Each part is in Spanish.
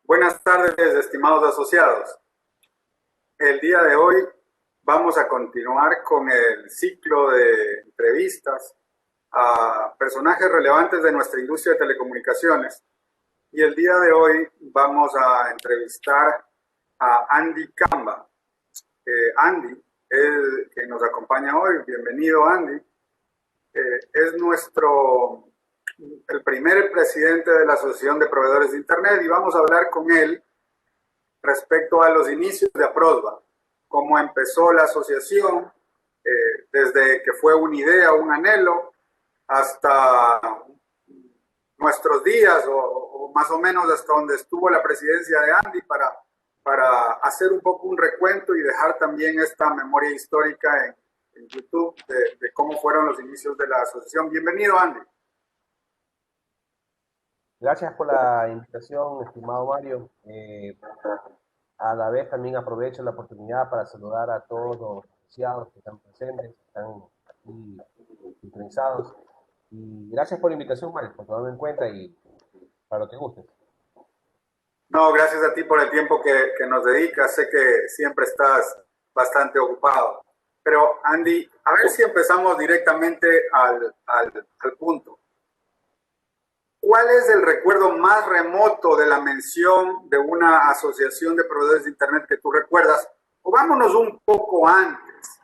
Buenas tardes, estimados asociados. El día de hoy vamos a continuar con el ciclo de entrevistas a personajes relevantes de nuestra industria de telecomunicaciones. Y el día de hoy vamos a entrevistar a Andy Camba. Andy es el que nos acompaña hoy. Bienvenido, Andy. Es el primer presidente de la Asociación de Proveedores de Internet y vamos a hablar con él respecto a los inicios de APROSBA, cómo empezó la asociación, desde que fue una idea, un anhelo, hasta nuestros días o más o menos hasta donde estuvo la presidencia de Andy para hacer un poco un recuento y dejar también esta memoria histórica en YouTube de cómo fueron los inicios de la asociación. Bienvenido, Andy. Gracias por la invitación, estimado Mario. A la vez también aprovecho la oportunidad para saludar a todos los asociados que están presentes, que están aquí sintonizados. Y gracias por la invitación, Mario, por tomarme en cuenta y para lo que guste. No, gracias a ti por el tiempo que nos dedicas. Sé que siempre estás bastante ocupado. Pero, Andy, a ver si empezamos directamente al punto. ¿Cuál es el recuerdo más remoto de la mención de una asociación de proveedores de Internet que tú recuerdas? O vámonos un poco antes.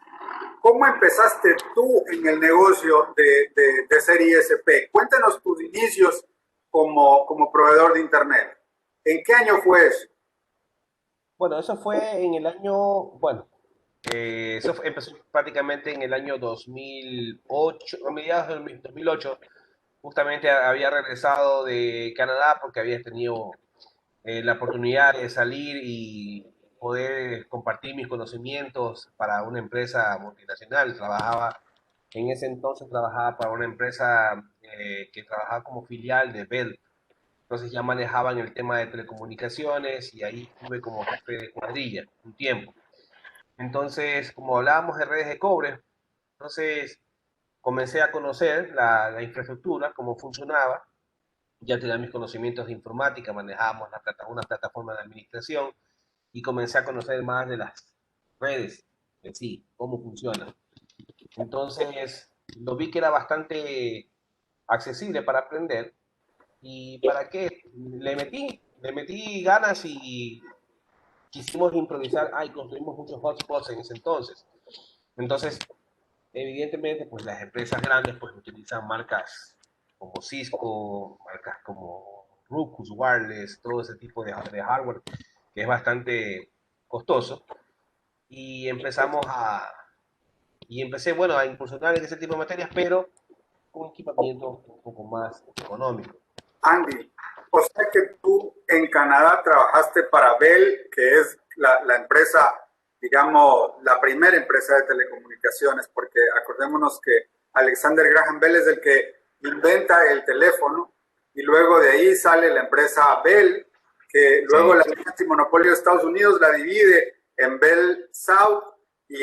¿Cómo empezaste tú en el negocio de ser ISP? Cuéntanos tus inicios como proveedor de Internet. ¿En qué año fue eso? Bueno, eso fue en el año, empezó prácticamente en el año 2008, a mediados del 2008. Justamente había regresado de Canadá porque había tenido la oportunidad de salir y poder compartir mis conocimientos para una empresa multinacional. En ese entonces trabajaba para una empresa que trabajaba como filial de Bell. Entonces ya manejaban el tema de telecomunicaciones y ahí estuve como jefe de cuadrilla un tiempo. Entonces, como hablábamos de redes de cobre, entonces comencé a conocer la infraestructura, cómo funcionaba. Ya tenía mis conocimientos de informática, manejábamos una plataforma de administración y comencé a conocer más de las redes en sí, cómo funcionan. Entonces, lo vi que era bastante accesible para aprender y para qué le metí ganas y quisimos improvisar, y construimos muchos hotspots en ese entonces. Entonces, evidentemente, pues las empresas grandes pues utilizan marcas como Cisco, marcas como Ruckus, Wireless, todo ese tipo de hardware que es bastante costoso. Y empecé, bueno, a incursionar en ese tipo de materias, pero con equipamiento un poco más económico. Andy, o sea que tú en Canadá trabajaste para Bell, que es la empresa, digamos, la primera empresa de telecomunicaciones, porque acordémonos que Alexander Graham Bell es el que inventa el teléfono y luego de ahí sale la empresa Bell, que luego Sí, la Alianza Monopolio de Estados Unidos la divide en Bell South y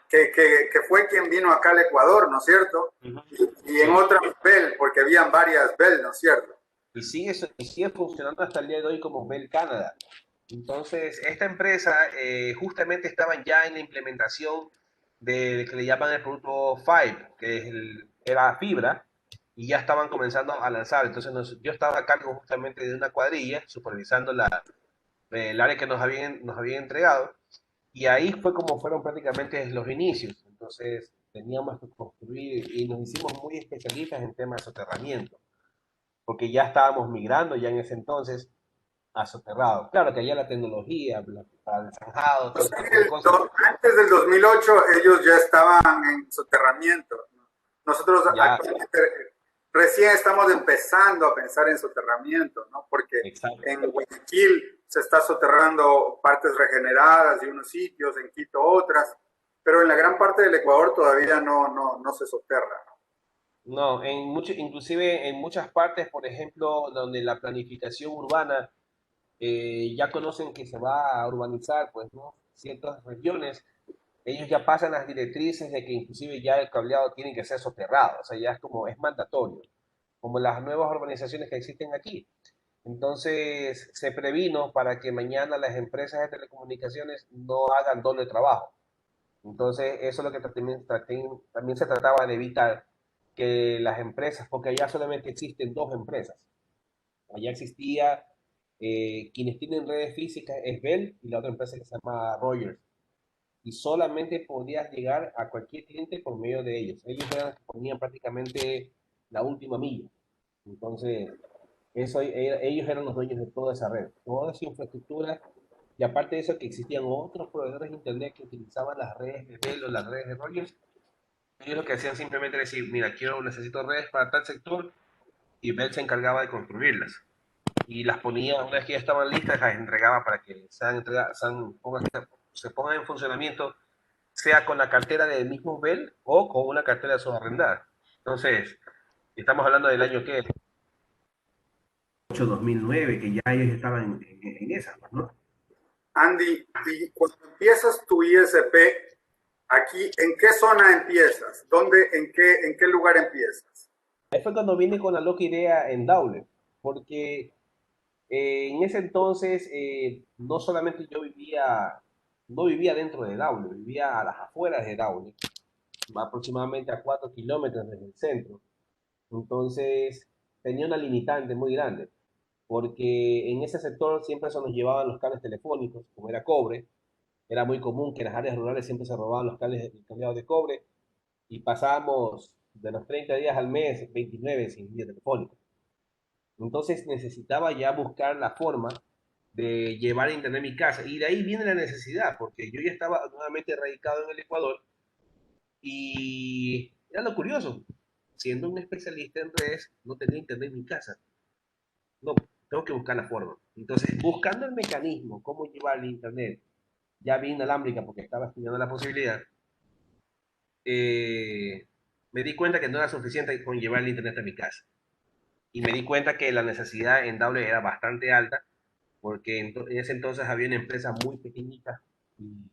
que fue quien vino acá al Ecuador, ¿no es cierto? uh -huh. Y en Sí. otra Bell, porque habían varias Bell, ¿no es cierto? Y sigue funcionando hasta el día de hoy como Bell Canada. Entonces, esta empresa justamente estaban ya en la implementación de que le llaman el producto Five, que era fibra, y ya estaban comenzando a lanzar. Entonces, yo estaba a cargo justamente de una cuadrilla, supervisando el área que nos habían entregado, y ahí fue como fueron prácticamente los inicios. Entonces, teníamos que construir y nos hicimos muy especialistas en temas de soterramiento porque ya estábamos migrando ya en ese entonces a soterrado. Claro que había la tecnología para el zanjado, O todo ese sea, tipo de cosas. antes del 2008 ellos ya estaban en soterramiento. Nosotros Ya, actualmente recién estamos empezando a pensar en soterramiento, ¿no? Porque exacto. en Guayaquil se está soterrando partes regeneradas de unos sitios, en Quito otras, pero en la gran parte del Ecuador todavía no se soterra, ¿no? No, inclusive en muchas partes, por ejemplo, donde la planificación urbana ya conocen que se va a urbanizar, pues, ¿no? Ciertas regiones, ellos ya pasan las directrices de que inclusive ya el cableado tiene que ser soterrado, o sea, ya es mandatorio, como las nuevas urbanizaciones que existen aquí. Entonces se previno para que mañana las empresas de telecomunicaciones no hagan doble trabajo. Entonces eso es lo que también se trataba de evitar que las empresas, porque allá solamente existen dos empresas. Allá existía, quienes tienen redes físicas es Bell y la otra empresa que se llama Rogers. Y solamente podías llegar a cualquier cliente por medio de ellos. Ellos eran los que ponían prácticamente la última milla. Entonces, ellos eran los dueños de toda esa red, toda esa infraestructura. Y aparte de eso, que existían otros proveedores de Internet que utilizaban las redes de Bell o las redes de Rogers. Ellos lo que hacían simplemente era decir, mira, necesito redes para tal sector, y Bell se encargaba de construirlas. Y las ponía, una vez que ya estaban listas, las entregaba para que se pongan en funcionamiento, sea con la cartera del mismo Bell o con una cartera subarrendada. Entonces, estamos hablando del año que 2009, que ya ellos estaban en esa, ¿no? Andy, y cuando empiezas tu ISP, aquí, ¿en qué zona empiezas? ¿Dónde, en qué lugar empiezas? Ahí fue cuando vine con la loca idea en Daule, porque en ese entonces no solamente no vivía dentro de Daule, vivía a las afueras de Daule, aproximadamente a 4 kilómetros desde el centro. Entonces tenía una limitante muy grande, porque en ese sector siempre se nos llevaban los cables telefónicos, como era cobre. Era muy común que en las áreas rurales siempre se robaban los cables cableados de cobre, y pasábamos de los 30 días al mes 29 sin línea telefónica. Entonces necesitaba ya buscar la forma de llevar internet a mi casa. Y de ahí viene la necesidad, porque yo ya estaba nuevamente radicado en el Ecuador, y era lo curioso. Siendo un especialista en redes, no tenía internet en mi casa. No, tengo que buscar la forma. Entonces, buscando el mecanismo, cómo llevar el internet, ya vi inalámbrica porque estaba estudiando la posibilidad, me di cuenta que no era suficiente con llevar el internet a mi casa. Y me di cuenta que la necesidad en Daule era bastante alta, porque en ese entonces había una empresa muy pequeñita y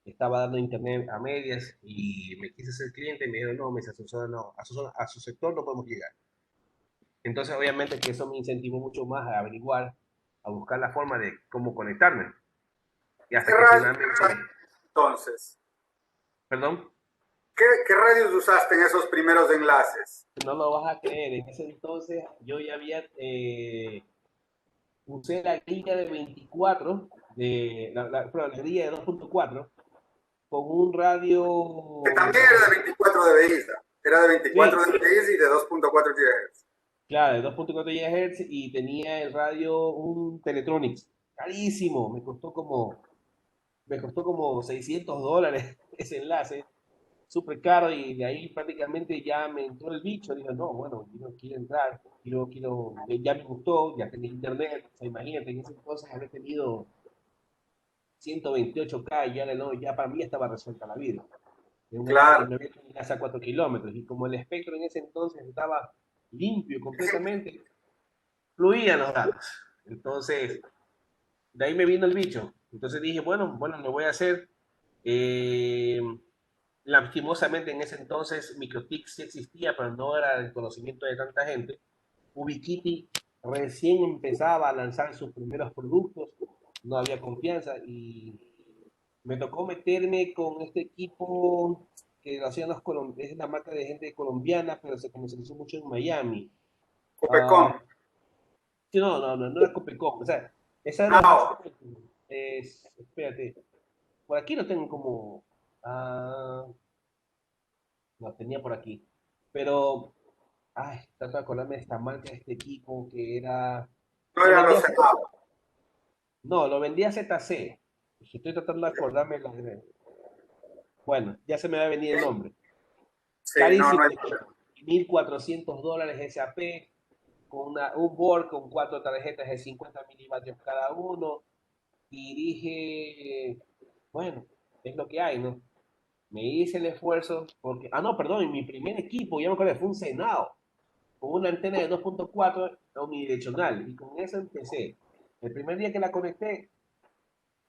estaba dando internet a medias, y me quise ser cliente y me dijeron, no, me dice, no, a su sector no podemos llegar. Entonces, obviamente que eso me incentivó mucho más a averiguar, a buscar la forma de cómo conectarme. Y ¿Qué hasta que radio finalmente, usaste entonces? perdón, ¿Qué radios usaste en esos primeros enlaces? no lo vas a creer, en ese entonces yo ya había, usé la grilla de 24, la grilla de 2.4, con un Que radio, también era de 24 dBi. Era de 24 sí, dBi y de 2.4 GHz. claro, de 2.4 GHz, y tenía el radio un Teletronics, carísimo, me costó como $600 ese enlace, súper caro. Y de ahí prácticamente ya me entró el bicho. Dije, no, bueno, yo no quiero entrar, ya me gustó, ya tenía internet. O sea, imagínate, en ese entonces haber tenido 128K, ya, no, ya para mí estaba resuelta la vida. En un área Claro. donde no había ni casa a 4 kilómetros, y como el espectro en ese entonces estaba limpio completamente, fluían los datos. Entonces, de ahí me vino el bicho. Entonces dije, bueno, lo voy a hacer. Eh, Lastimosamente en ese entonces MikroTik sí existía, pero no era el conocimiento de tanta gente. Ubiquiti recién empezaba a lanzar sus primeros productos, no había confianza, y me tocó meterme con este equipo que lo hacían es una marca de gente colombiana, pero se comercializó mucho en Miami. Copecom. Uh, no era Copecom, o sea, esa era No. básicamente, espérate, por aquí lo tengo como, uh, lo tenía por aquí. Pero, ay, trato de acordarme de esta marca, de este equipo que era. No Lo era vendía. Rosenbauer. No, lo vendía ZC. Estoy tratando de acordarme. Bueno, ya se me va a venir el nombre. Sí, no, Carísimo no hay el problema. equipo. $1,400 SAP, con un board con 4 tarjetas de 50 milivatios cada uno. Y dije, bueno, es lo que hay, ¿no? Me hice el esfuerzo porque. Ah, no, perdón, mi primer equipo, ya me acuerdo, fue un Senado, con una antena de 2.4 omnidireccional, y con eso empecé. El primer día que la conecté,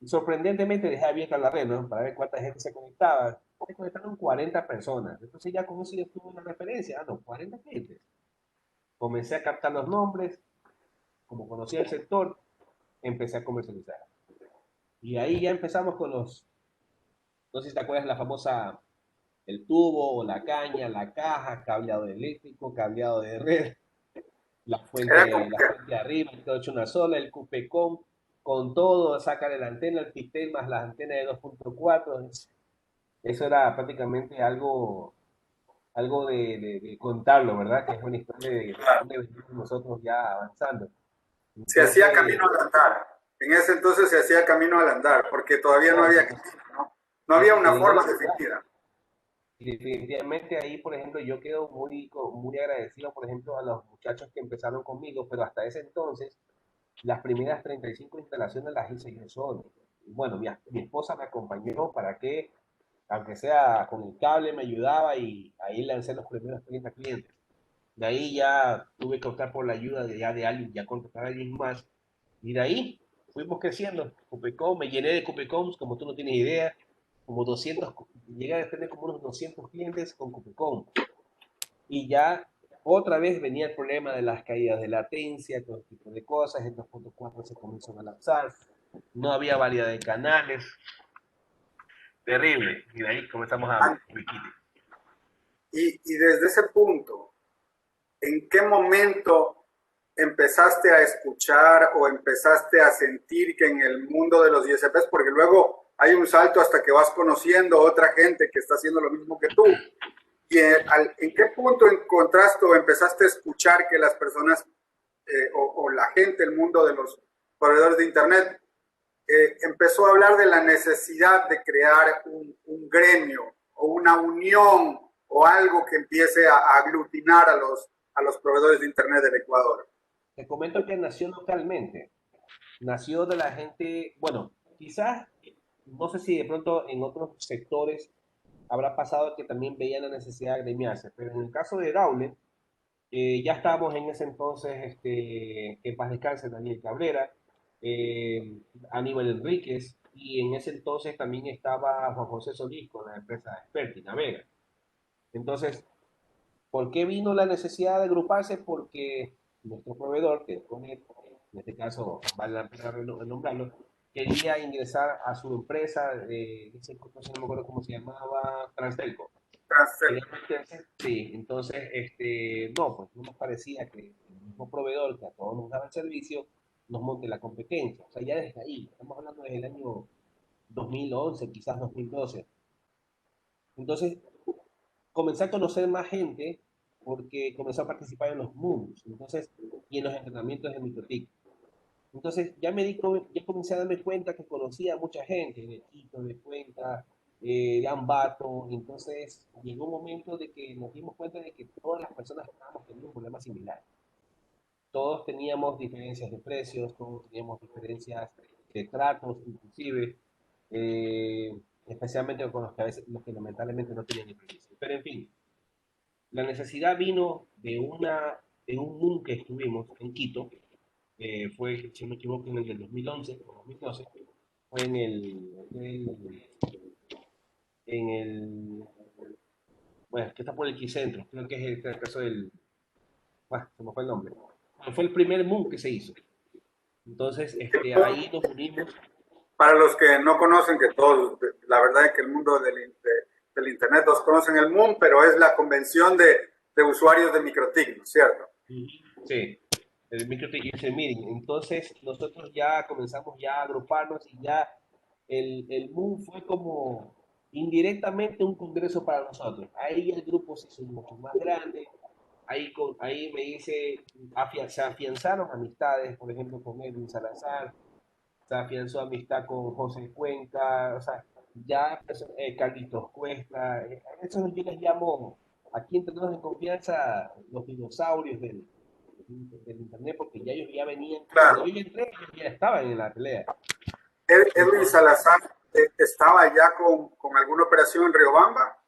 sorprendentemente dejé abierta la red, ¿no? Para ver cuánta gente se conectaba. Se conectaron 40 personas. Entonces ya con eso ya tuve una referencia. Ah, no, 40 gente. Comencé a captar los nombres, como conocía el sector, empecé a comercializar. Y ahí ya empezamos con los, no sé si te acuerdas, la famosa, el tubo o la caña, la caja, cableado eléctrico, cableado de red, Era como la fuente de arriba, todo hecho una sola, el cupecom, con todo, sacar la antena, el Pitel más las antenas de 2.4. Eso era prácticamente algo de contarlo, ¿verdad? Que es una historia de dónde venimos nosotros ya avanzando. se hacía Entonces, camino al andar. En ese entonces se hacía camino al andar, porque todavía no no, había entonces, camino, ¿no? No había una forma claro, definida. y definitivamente ahí, por ejemplo, yo quedo muy agradecido, por ejemplo, a los muchachos que empezaron conmigo, pero hasta ese entonces, las primeras 35 instalaciones las hice yo solo. Bueno, mi esposa me acompañó para que, aunque sea con el cable, me ayudaba y ahí lancé los primeros 30 clientes. De ahí ya tuve que optar por la ayuda de alguien, ya contratar a alguien más. Y de ahí fuimos creciendo. Cupecom, me llené de Cupecoms, como tú no tienes idea, como 200, llegué a tener como unos 200 clientes con Cupecom. Y ya otra vez venía el problema de las caídas de latencia, todo este tipo de cosas. En 2.4 se comenzó a lanzar, no había variedad de canales. Terrible. Y de ahí comenzamos a Wikiti. Y desde ese punto, ¿en qué momento empezaste a escuchar o empezaste a sentir que en el mundo de los ISPs, porque luego hay un salto hasta que vas conociendo otra gente que está haciendo lo mismo que tú, y en qué punto encontraste o empezaste a escuchar que las personas o la gente, el mundo de los proveedores de Internet, empezó a hablar de la necesidad de crear un gremio o una unión o algo que empiece a aglutinar a los proveedores de Internet del Ecuador? Te comento que nació localmente. Nació de la gente, bueno, quizás, no sé si de pronto en otros sectores habrá pasado que también veían la necesidad de agremiarse, pero en el caso de Daule, ya estábamos en ese entonces, que en paz descanse Daniel Cabrera, eh, Aníbal Enríquez, y en ese entonces también estaba Juan José Solís con la empresa Experti, Navega. Entonces, ¿por qué vino la necesidad de agruparse? Porque nuestro proveedor, que en este caso vale la pena nombrarlo, quería ingresar a su empresa, no me acuerdo cómo se llamaba, Transtelco. Quería meterse, sí, entonces, no, pues no nos parecía que el mismo proveedor que a todos nos daba el servicio nos monte la competencia. O sea, ya desde ahí, estamos hablando desde el año 2011, quizás 2012. Entonces, comencé a conocer más gente porque comencé a participar en los MOOCs, entonces, y en los entrenamientos de microtic. Entonces ya comencé a darme cuenta que conocía a mucha gente de Quito, de Cuenca, de Ambato. Entonces llegó un momento de que nos dimos cuenta de que todas las personas estábamos teniendo un problema similar. Todos teníamos diferencias de precios, todos teníamos diferencias de tratos, inclusive, eh, especialmente con los que a veces, los que lamentablemente no tenían experiencia. Pero en fin, la necesidad vino de un MOOC que estuvimos en Quito, fue, si no me equivoco, en el del 2011 o 2012, fue en el, bueno, que está por el Quicentro, creo que es el caso del, bueno, se me fue el nombre. Bueno, fue el primer MOOC que se hizo. Entonces, ahí nos unimos. Para los que no conocen, que todos, la verdad es que el mundo del Internet, todos conocen el MUN, pero es la convención de usuarios de MikroTik, ¿no es cierto? Sí, el MikroTik User Meeting. Entonces, nosotros ya comenzamos ya a agruparnos y ya el MOOC fue como indirectamente un congreso para nosotros. Ahí el grupo se hizo mucho más grande. Ahí me dice, se afianzaron amistades, por ejemplo, con Edwin Salazar, se afianzó amistad con José Cuenca, o sea, ya Carlitos Cuesta, eso yo les llamo, aquí entre todos en confianza, los dinosaurios del internet, porque ya ellos ya venían, cuando Claro. yo ya entré, ellos ya estaban en la pelea. Edwin Entonces, Salazar estaba ya con alguna operación en Riobamba,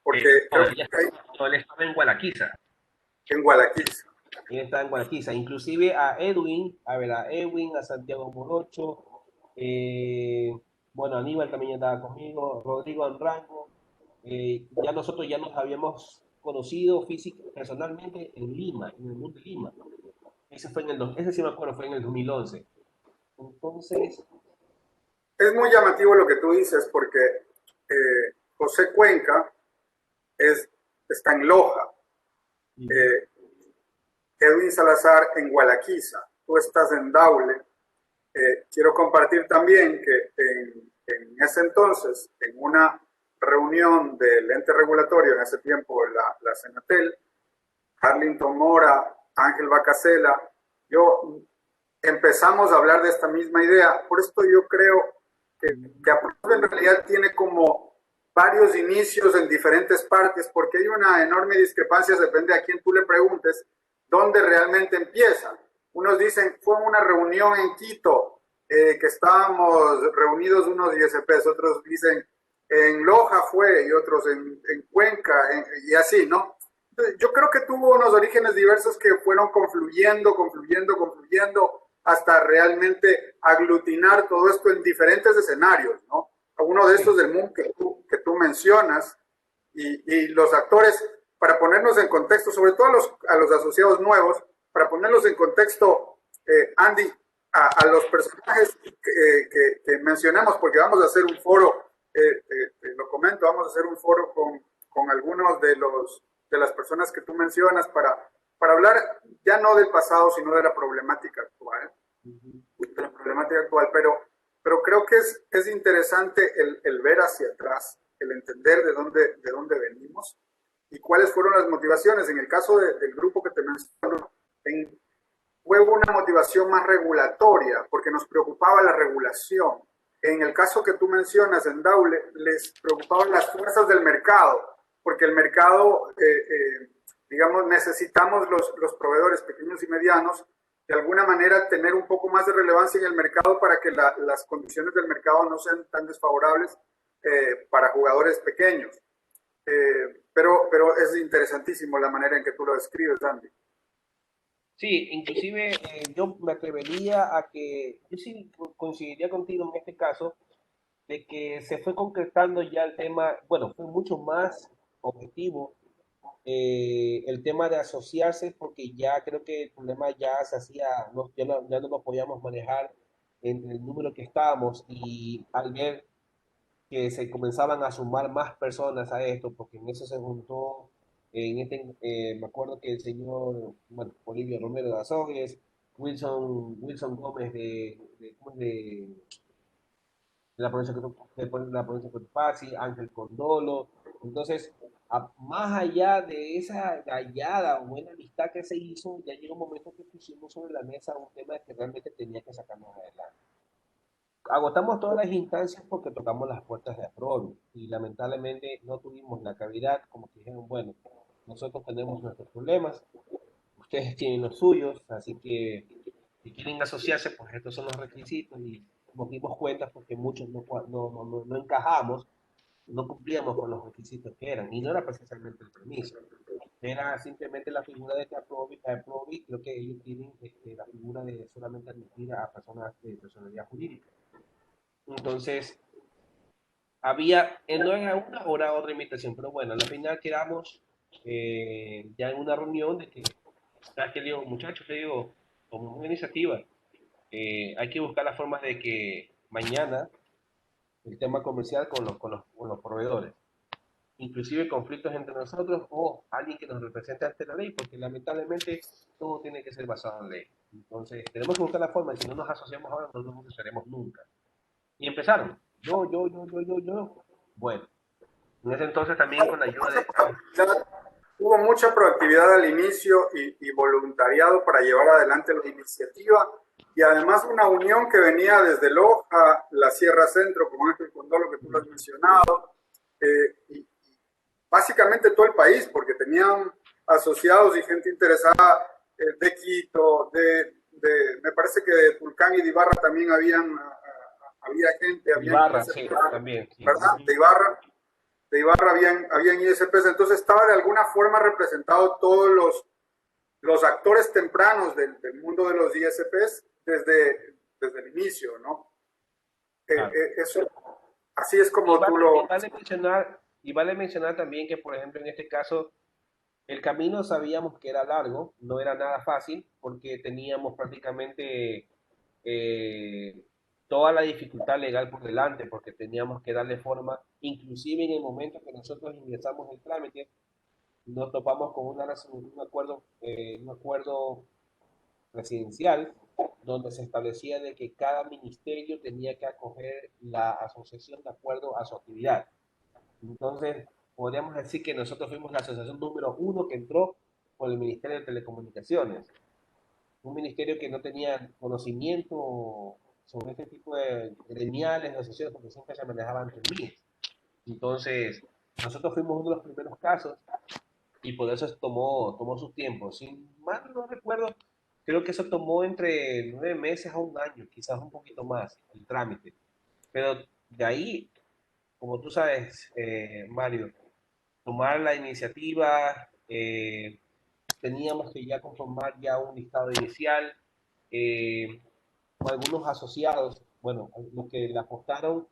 porque creo no, que hay no, él estaba en Gualaquiza. en Gualaquiz. Él estaba en Gualaquiza. Inclusive a Edwin, a Edwin, a Santiago Morocho, eh, bueno, Aníbal también estaba conmigo, Rodrigo Anrango. Ya nos habíamos conocido personalmente en Lima, en el mundo de Lima. ese sí me acuerdo, fue en el 2011. Entonces, Es muy llamativo lo que tú dices porque José Cuenca está en Loja, eh, Edwin Salazar en Gualaquiza, tú estás en Daule. Quiero compartir también que en ese entonces, en una reunión del ente regulatorio, en ese tiempo la Senatel, Harlington Mora, Ángel Bacasela, yo empezamos a hablar de esta misma idea. Por esto yo creo que Aprobe en realidad tiene como varios inicios en diferentes partes, porque hay una enorme discrepancia, depende a quién tú le preguntes, dónde realmente empieza. Unos dicen, fue una reunión en Quito, que estábamos reunidos unos ISPs, otros dicen, en Loja fue, y otros en Cuenca, y así, ¿no? Yo creo que tuvo unos orígenes diversos que fueron confluyendo hasta realmente aglutinar todo esto en diferentes escenarios, ¿no? Uno de estos sí, del mundo que tú mencionas y los actores, para ponernos en contexto, sobre todo a los asociados nuevos, para ponerlos en contexto, Andy, a los personajes que mencionamos, porque vamos a hacer un foro, lo comento, vamos a hacer un foro con algunos de las personas que tú mencionas para hablar ya no del pasado, sino de la problemática actual, pero creo que es interesante el ver hacia atrás, el entender de dónde venimos y cuáles fueron las motivaciones. En el caso del grupo que te menciono, fue una motivación más regulatoria, porque nos preocupaba la regulación. En el caso que tú mencionas en Daule, les preocupaban las fuerzas del mercado, porque el mercado, digamos, necesitamos los proveedores pequeños y medianos de alguna manera tener un poco más de relevancia en el mercado para que las condiciones del mercado no sean tan desfavorables para jugadores pequeños. Pero es interesantísimo la manera en que tú lo describes, Andy. sí, inclusive yo me atrevería a que, yo sí coincidiría contigo en este caso, de que se fue concretando ya el tema, bueno, fue mucho más objetivo el tema de asociarse, porque ya creo que el problema ya se hacía, no, ya no lo podíamos manejar en el número que estábamos, y al ver que se comenzaban a sumar más personas a esto, porque en eso se juntó, me acuerdo que el señor, bueno, Olivio Romero de Azogues, Wilson Gómez ¿cómo es? De la provincia de la provincia de Cotopaxi, Ángel Condolo. Entonces, más allá de esa gallada o buena amistad que se hizo, ya llegó un momento que pusimos sobre la mesa un tema que realmente tenía que sacarnos adelante. Agotamos todas las instancias porque tocamos las puertas de Aprobio y lamentablemente no tuvimos la cavidad, como que dijeron, bueno, nosotros tenemos nuestros problemas, ustedes tienen los suyos, así que si quieren asociarse, pues estos son los requisitos, y nos dimos cuenta porque muchos no encajamos, no cumplíamos con los requisitos que eran, y no era precisamente el permiso, era simplemente la figura de que Aprobi, creo que ellos tienen la figura de solamente admitir a personas de personalidad jurídica. Entonces, no era una o era otra invitación, pero bueno, al final quedamos ya en una reunión de que, ¿sabes qué? Le digo, muchachos, le digo, como una iniciativa, hay que buscar las formas de que mañana el tema comercial con los proveedores, inclusive conflictos entre nosotros o alguien que nos represente ante la ley, porque lamentablemente todo tiene que ser basado en ley. Entonces, tenemos que buscar la forma, y si no nos asociamos ahora, no nos asociaremos nunca. Y empezaron, yo. Bueno, en ese entonces también con la ayuda de... Hubo mucha proactividad al inicio y voluntariado para llevar adelante la iniciativa y además una unión que venía desde Loja, la Sierra Centro, como Ángel Condolo que tú lo has mencionado, y básicamente todo el país, porque tenían asociados y gente interesada de Quito, me parece que de Tulcán y de Ibarra también había gente, habían Ibarra, sí, ISPs, también. Sí. ¿verdad? De Ibarra habían ISPs, entonces estaba de alguna forma representado todos los actores tempranos del mundo de los ISPs desde el inicio, ¿no? Claro. Eso, así es Y como tú vale, lo... y vale mencionar también que, por ejemplo, en este caso, El camino sabíamos que era largo, no era nada fácil, porque teníamos prácticamente eh, toda la dificultad legal por delante, porque teníamos que darle forma, inclusive en el momento que nosotros ingresamos el trámite, nos topamos con un acuerdo presidencial donde se establecía de que cada ministerio tenía que acoger la asociación de acuerdo a su actividad. Entonces, podríamos decir que nosotros fuimos la asociación número uno que entró por el Ministerio de Telecomunicaciones, un ministerio que no tenía conocimiento sobre este tipo de gremiales, de asociaciones, porque siempre se manejaban entre mí. Entonces, nosotros fuimos uno de los primeros casos y por eso tomó su tiempo. Si mal no recuerdo, creo que eso tomó entre 9 meses a un año, quizás un poquito más, el trámite. Pero de ahí, como tú sabes, Mario, tomar la iniciativa, teníamos que ya conformar ya un listado inicial, eh, con algunos asociados, bueno, los que le apostaron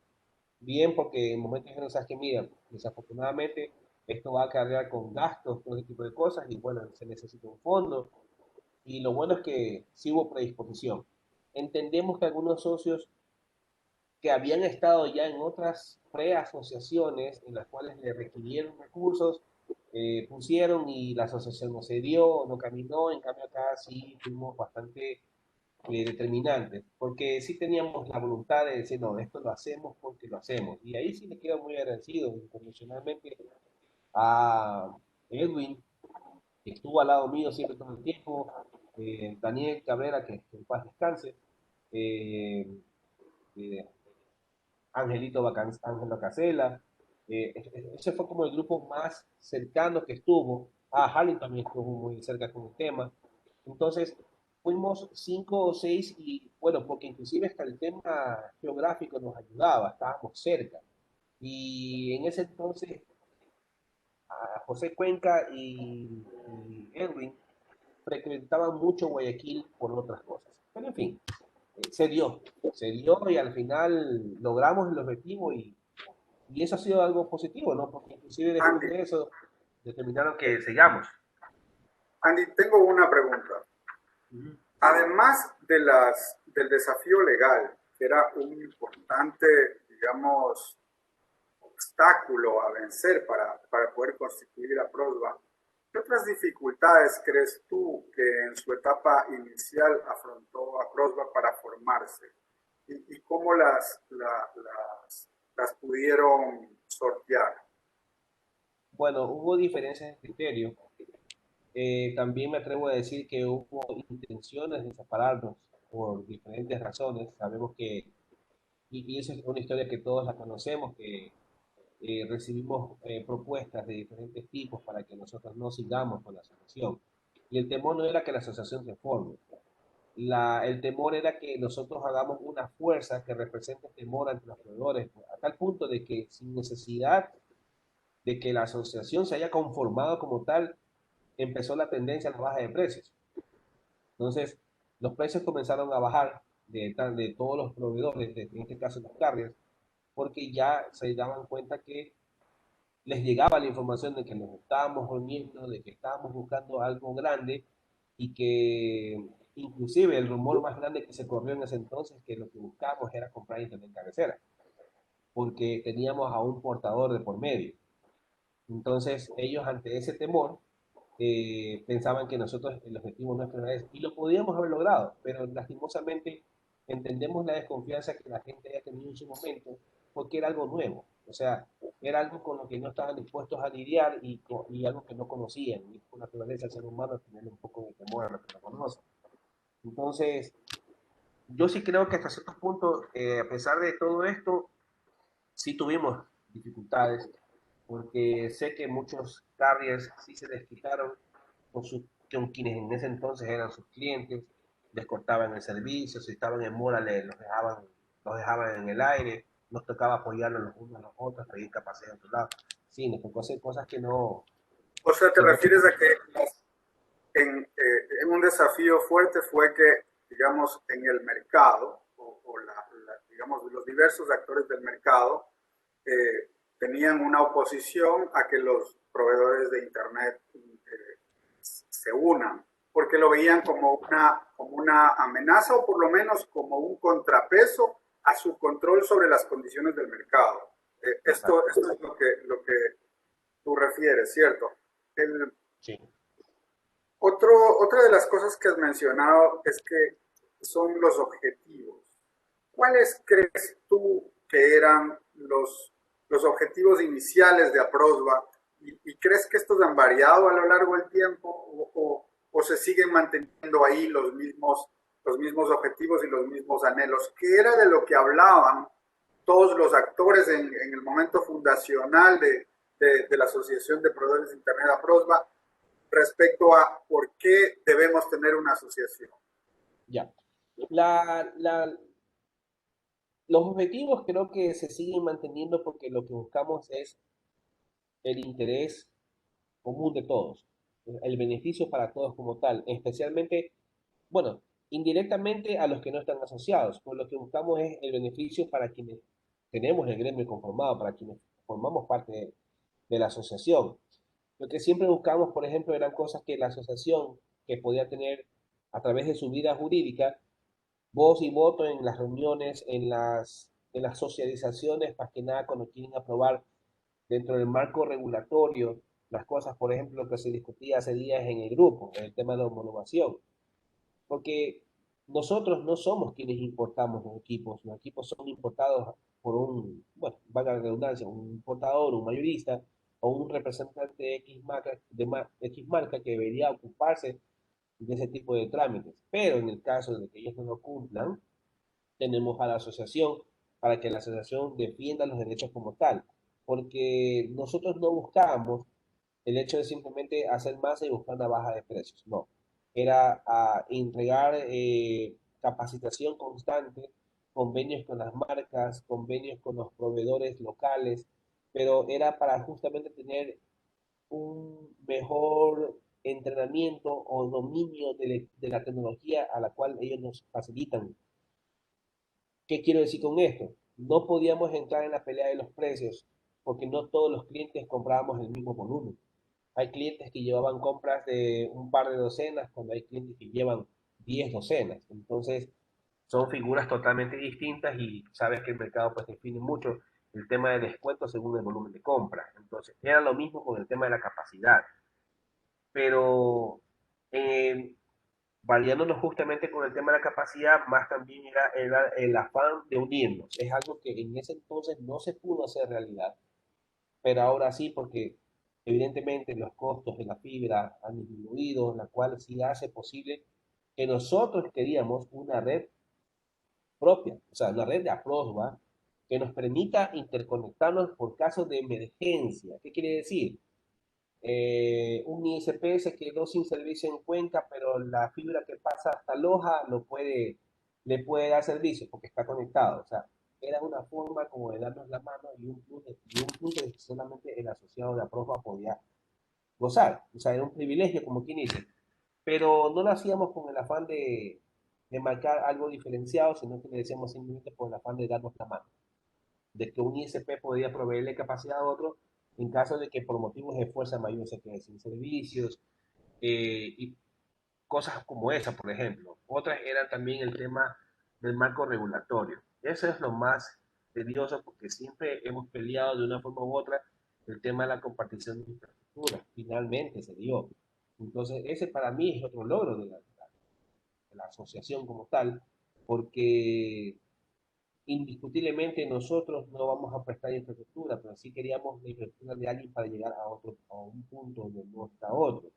bien, porque en momentos dijeron, sabes que mira, desafortunadamente esto va a cargar con gastos, todo ese tipo de cosas, y bueno, se necesita un fondo, y lo bueno es que sí hubo predisposición. Entendemos que algunos socios que habían estado ya en otras preasociaciones en las cuales le requirieron recursos, pusieron y la asociación no se dio, no caminó, en cambio acá sí fuimos bastante determinantes, porque sí teníamos la voluntad de decir, no, esto lo hacemos porque lo hacemos. Y ahí sí le quedo muy agradecido incondicionalmente a Edwin, que estuvo al lado mío siempre todo el tiempo, Daniel Cabrera, que en paz descanse, eh, eh, Ángelo Casela, ese fue como el grupo más cercano que estuvo. Harley también estuvo muy cerca con el tema. Entonces, fuimos 5 o 6 y bueno, porque inclusive hasta el tema geográfico nos ayudaba, estábamos cerca. Y en ese entonces, a José Cuenca y Edwin frecuentaban mucho Guayaquil por otras cosas. Pero en fin, se dio y al final logramos el objetivo y eso ha sido algo positivo, ¿no? Porque inclusive después Andy, de eso determinaron que sigamos. Andy, tengo una pregunta. Ujú. Además del desafío legal, que era un importante, digamos, obstáculo a vencer para poder constituir a PROSBA, ¿qué otras dificultades crees tú que en su etapa inicial afrontó a PROSBA para formarse? ¿Y cómo las pudieron sortear? Bueno, hubo diferencias de criterio. También me atrevo a decir que hubo intenciones de separarnos por diferentes razones. Sabemos que, y esa es una historia que todos la conocemos, que recibimos propuestas de diferentes tipos para que nosotros no sigamos con la asociación. Y el temor no era que la asociación se forme. El temor era que nosotros hagamos una fuerza que represente temor ante los proveedores, a tal punto de que sin necesidad de que la asociación se haya conformado como tal, empezó la tendencia a la baja de precios. Entonces, los precios comenzaron a bajar de todos los proveedores, en este caso los carriers, porque ya se daban cuenta que les llegaba la información de que nos estábamos reuniendo, de que estábamos buscando algo grande y que inclusive el rumor más grande que se corrió en ese entonces que lo que buscábamos era comprar internet cabecera, porque teníamos a un portador de por medio. Entonces ellos ante ese temor pensaban que nosotros el objetivo nuestro era ese y lo podíamos haber logrado, pero lastimosamente entendemos la desconfianza que la gente haya tenido en su momento porque era algo nuevo, o sea, era algo con lo que no estaban dispuestos a lidiar y algo que no conocían, y por naturaleza el ser humano tener un poco de temor a lo que no conoce. Entonces, yo sí creo que hasta ciertos puntos, a pesar de todo esto, sí tuvimos dificultades, porque sé que muchos carriers sí se desquitaron con quienes en ese entonces eran sus clientes, les cortaban el servicio, si estaban en mora los dejaban en el aire, nos tocaba apoyarlos los unos a los otros, pedir capacidad de otro lado. Sí, nos tocó hacer cosas O sea, ¿te que no se refieres a que en un desafío fuerte fue que, digamos, en el mercado, digamos, los diversos actores del mercado tenían una oposición a que los proveedores de Internet se unan, porque lo veían como una amenaza o por lo menos como un contrapeso a su control sobre las condiciones del mercado. Esto es lo que tú refieres, ¿cierto? El, Sí. Otra de las cosas que has mencionado es que son los objetivos. ¿Cuáles crees tú que eran los objetivos iniciales de Aprosba? Y crees que estos han variado a lo largo del tiempo o se siguen manteniendo ahí los mismos objetivos y los mismos anhelos? ¿Qué era de lo que hablaban todos los actores en el momento fundacional de la Asociación de Proveedores de Internet Aprosba respecto a por qué debemos tener una asociación? Ya. La, la, los objetivos creo que se siguen manteniendo porque lo que buscamos es el interés común de todos, el beneficio para todos como tal, especialmente, bueno, indirectamente a los que no están asociados, pues lo que buscamos es el beneficio para quienes tenemos el gremio conformado, para quienes formamos parte de la asociación. Lo que siempre buscamos, por ejemplo, eran cosas que la asociación que podía tener a través de su vida jurídica, voz y voto en las reuniones, en las socializaciones, más que nada cuando quieren aprobar dentro del marco regulatorio las cosas, por ejemplo, que se discutía hace días en el grupo, en el tema de la homologación. Porque nosotros no somos quienes importamos los equipos son importados por un, bueno, valga la redundancia, un importador, un mayorista o un representante X marca, X marca que debería ocuparse de ese tipo de trámites. Pero en el caso de que ellos no lo cumplan, tenemos a la asociación para que la asociación defienda los derechos como tal. Porque nosotros no buscábamos el hecho de simplemente hacer masa y buscar una baja de precios. No, era entregar capacitación constante, convenios con las marcas, convenios con los proveedores locales, pero era para justamente tener un mejor entrenamiento o dominio de la tecnología a la cual ellos nos facilitan. ¿Qué quiero decir con esto? No podíamos entrar en la pelea de los precios porque no todos los clientes comprábamos el mismo volumen. Hay clientes que llevaban compras de un par de docenas, cuando hay clientes que llevan 10 docenas. Entonces, son figuras totalmente distintas y sabes que el mercado pues define mucho el tema de descuento según el volumen de compra. Entonces, era lo mismo con el tema de la capacidad. Pero eh, variándonos justamente con el tema de la capacidad, más también era el afán de unirnos. Es algo que en ese entonces no se pudo hacer realidad, pero ahora sí, porque evidentemente los costos de la fibra han disminuido, la cual sí hace posible que nosotros queríamos una red propia, o sea, una red de Aprosba que nos permita interconectarnos por casos de emergencia. ¿Qué quiere decir? Un ISP se quedó sin servicio en Cuenca, pero la fibra que pasa hasta Loja le puede dar servicio porque está conectado. O sea, era una forma como de darnos la mano y un plus de que solamente el asociado de Aprofa podía gozar. O sea, era un privilegio, como quien dice. Pero no lo hacíamos con el afán de marcar algo diferenciado, sino que le decíamos simplemente por el afán de darnos la mano de que un ISP podía proveerle capacidad a otro en caso de que por motivos de fuerza mayor se quede sin servicios y cosas como esa, por ejemplo. Otras eran también el tema del marco regulatorio. Eso es lo más tedioso porque siempre hemos peleado de una forma u otra el tema de la compartición de infraestructura. Finalmente se dio. Entonces, ese para mí es otro logro de la asociación como tal, porque indiscutiblemente nosotros no vamos a prestar infraestructura, pero sí queríamos la infraestructura de alguien para llegar a un punto donde no está otro.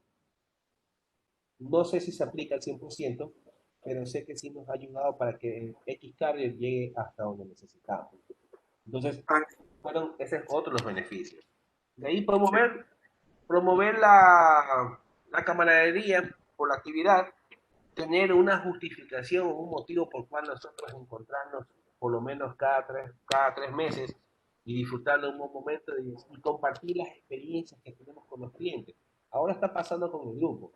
No sé si se aplica al 100%, pero sé que sí nos ha ayudado para que el X carrier llegue hasta donde necesitamos. Entonces, ese es otro de los beneficios. De ahí Sí. promover la camaradería por la actividad, tener una justificación o un motivo por cual nosotros encontrarnos por lo menos cada tres meses y disfrutar de un buen momento y compartir las experiencias que tenemos con los clientes. Ahora está pasando con el grupo,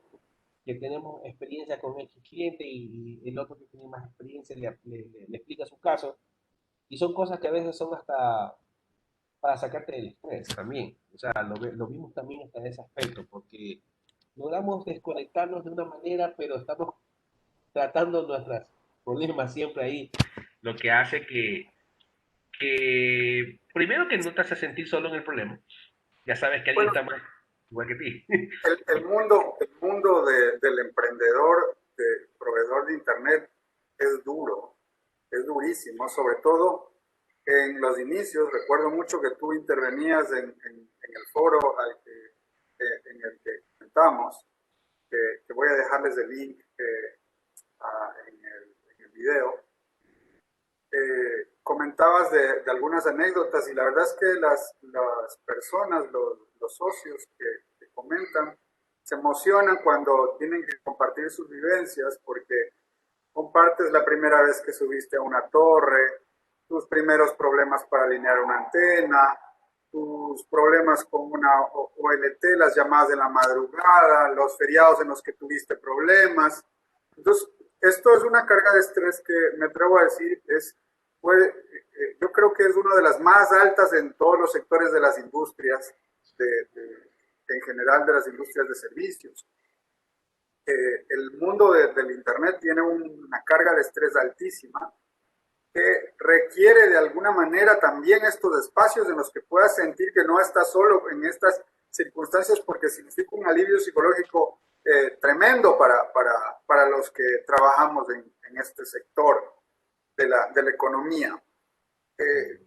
que tenemos experiencia con X cliente y el otro que tiene más experiencia le explica su caso y son cosas que a veces son hasta para sacarte del estrés también. O sea, lo vimos también hasta en ese aspecto, porque logramos desconectarnos de una manera, pero estamos tratando nuestros problemas siempre ahí, lo que hace que primero que no te hace sentir solo en el problema, ya sabes que alguien Bueno, está más igual que ti. el mundo del emprendedor, de proveedor de Internet, es duro, es durísimo, sobre todo en los inicios. Recuerdo mucho que tú intervenías en el foro en el que comentamos, que voy a dejarles el link en el video. Comentabas de algunas anécdotas y la verdad es que las personas, los socios que comentan, se emocionan cuando tienen que compartir sus vivencias porque compartes la primera vez que subiste a una torre, tus primeros problemas para alinear una antena, tus problemas con una OLT, las llamadas de la madrugada, los feriados en los que tuviste problemas. Entonces, esto es una carga de estrés que me atrevo a decir yo creo que es una de las más altas en todos los sectores de las industrias, en general de las industrias de servicios. El mundo del Internet tiene una carga de estrés altísima que requiere de alguna manera también estos espacios en los que puedas sentir que no estás solo en estas circunstancias, porque significa un alivio psicológico tremendo para los que trabajamos en este sector de la economía. Eh,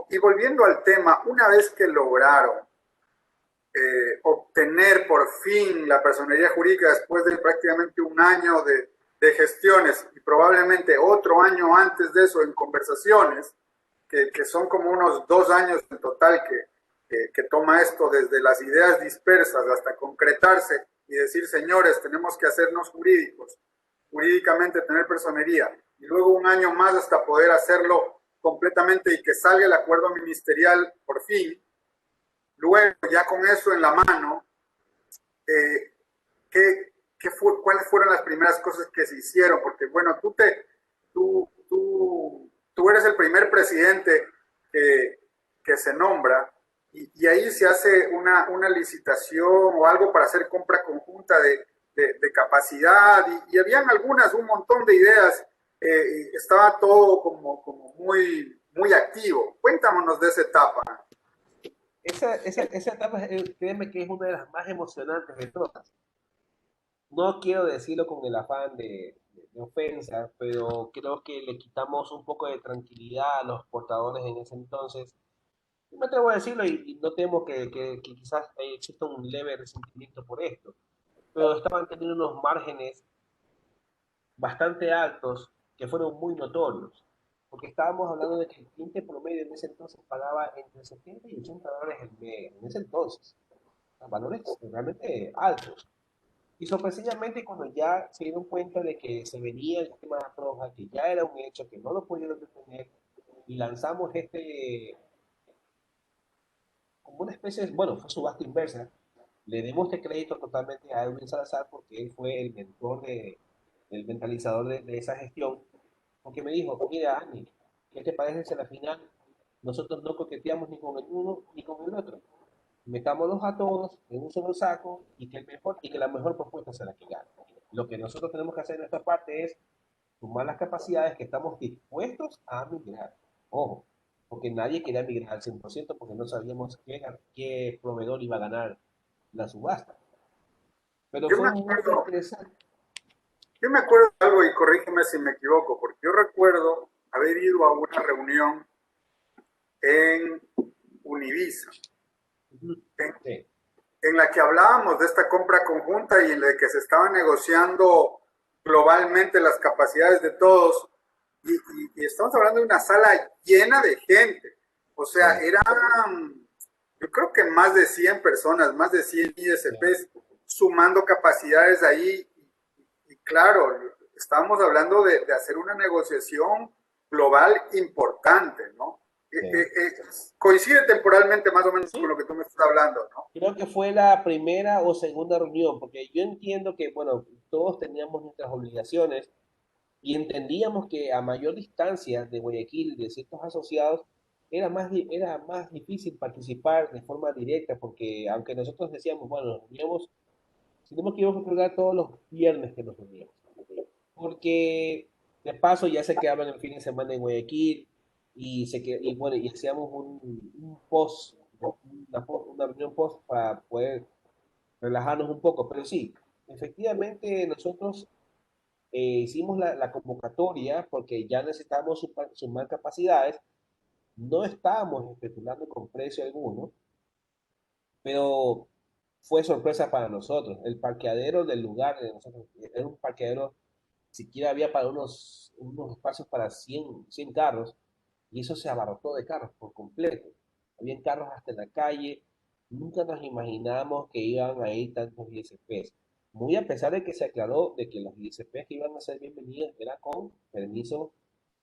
y volviendo al tema, una vez que lograron obtener por fin la personería jurídica después de prácticamente un año de gestiones y probablemente otro año antes de eso en conversaciones, que son como unos 2 años en total que toma esto desde las ideas dispersas hasta concretarse y decir, señores, tenemos que hacernos jurídicamente tener personería, y luego un año más hasta poder hacerlo completamente y que salga el acuerdo ministerial por fin. Luego, ya con eso en la mano, eh, ¿cuáles fueron las primeras cosas que se hicieron? Porque, bueno, tú eres el primer presidente que se nombra y ahí se hace una licitación o algo para hacer compra conjunta de capacidad y habían un montón de ideas. Estaba todo como muy activo. Cuéntanos de esa etapa. Esa etapa, créeme que es una de las más emocionantes de todas. No quiero decirlo con el afán de ofensa, pero creo que le quitamos un poco de tranquilidad a los portadores en ese entonces. Yo me atrevo a decirlo y no temo que quizás exista un leve resentimiento por esto, pero estaban teniendo unos márgenes bastante altos que fueron muy notorios, porque estábamos hablando de que el cliente promedio en ese entonces pagaba entre 70 y $80 el mes, en ese entonces, valores realmente altos. Y sorpresivamente cuando ya se dieron cuenta de que se venía el tema de la Proja, que ya era un hecho, que no lo pudieron detener, y lanzamos como una especie de, bueno, fue subasta inversa, le demos este crédito totalmente a Edwin Salazar porque él fue el mentor el mentalizador de esa gestión, porque me dijo, mira, Andy, ¿qué te parece si a la final nosotros no coqueteamos ni con el uno ni con el otro? Metámoslos a todos en un solo saco y que la mejor propuesta sea la que gane. Lo que nosotros tenemos que hacer en nuestra parte es sumar las capacidades que estamos dispuestos a migrar. Ojo, porque nadie quería migrar al 100% porque no sabíamos qué proveedor iba a ganar la subasta. Pero Yo me fue muy acuerdo, interesante. yo me acuerdo de algo y corrígeme si me equivoco, porque yo recuerdo haber ido a una reunión en Univisa, en, Sí, en la que hablábamos de esta compra conjunta y en la que se estaban negociando globalmente las capacidades de todos. Y estamos hablando de una sala llena de gente. O sea, sí, eran, yo creo que más de 100 personas, más de 100 sí. ISPs sumando capacidades ahí. Y claro, estábamos hablando de hacer una negociación global importante, ¿no? Sí. Coincide temporalmente más o menos con Sí, lo que tú me estás hablando, ¿no? creo que fue la primera o segunda reunión, porque yo entiendo que, bueno, todos teníamos nuestras obligaciones y entendíamos que a mayor distancia de Guayaquil, de ciertos asociados, era más difícil participar de forma directa, porque aunque nosotros decíamos, bueno, nos reuníamos Si no me equivoco, creo que era todos los viernes que nos reuníamos. Porque de paso ya se quedaban el fin de semana en Guayaquil y bueno, y hacíamos un post, una reunión post para poder relajarnos un poco. Pero sí, efectivamente nosotros hicimos la convocatoria porque ya necesitábamos sumar capacidades, no estábamos especulando con precio alguno, pero fue sorpresa para nosotros. El parqueadero del lugar de nosotros era un parqueadero, siquiera había para unos espacios para 100 carros, y eso se abarrotó de carros por completo. Habían carros hasta en la calle, nunca nos imaginábamos que iban a ir tantos ISPs. Muy a pesar de que se aclaró de que los ISPs que iban a ser bienvenidos era con permiso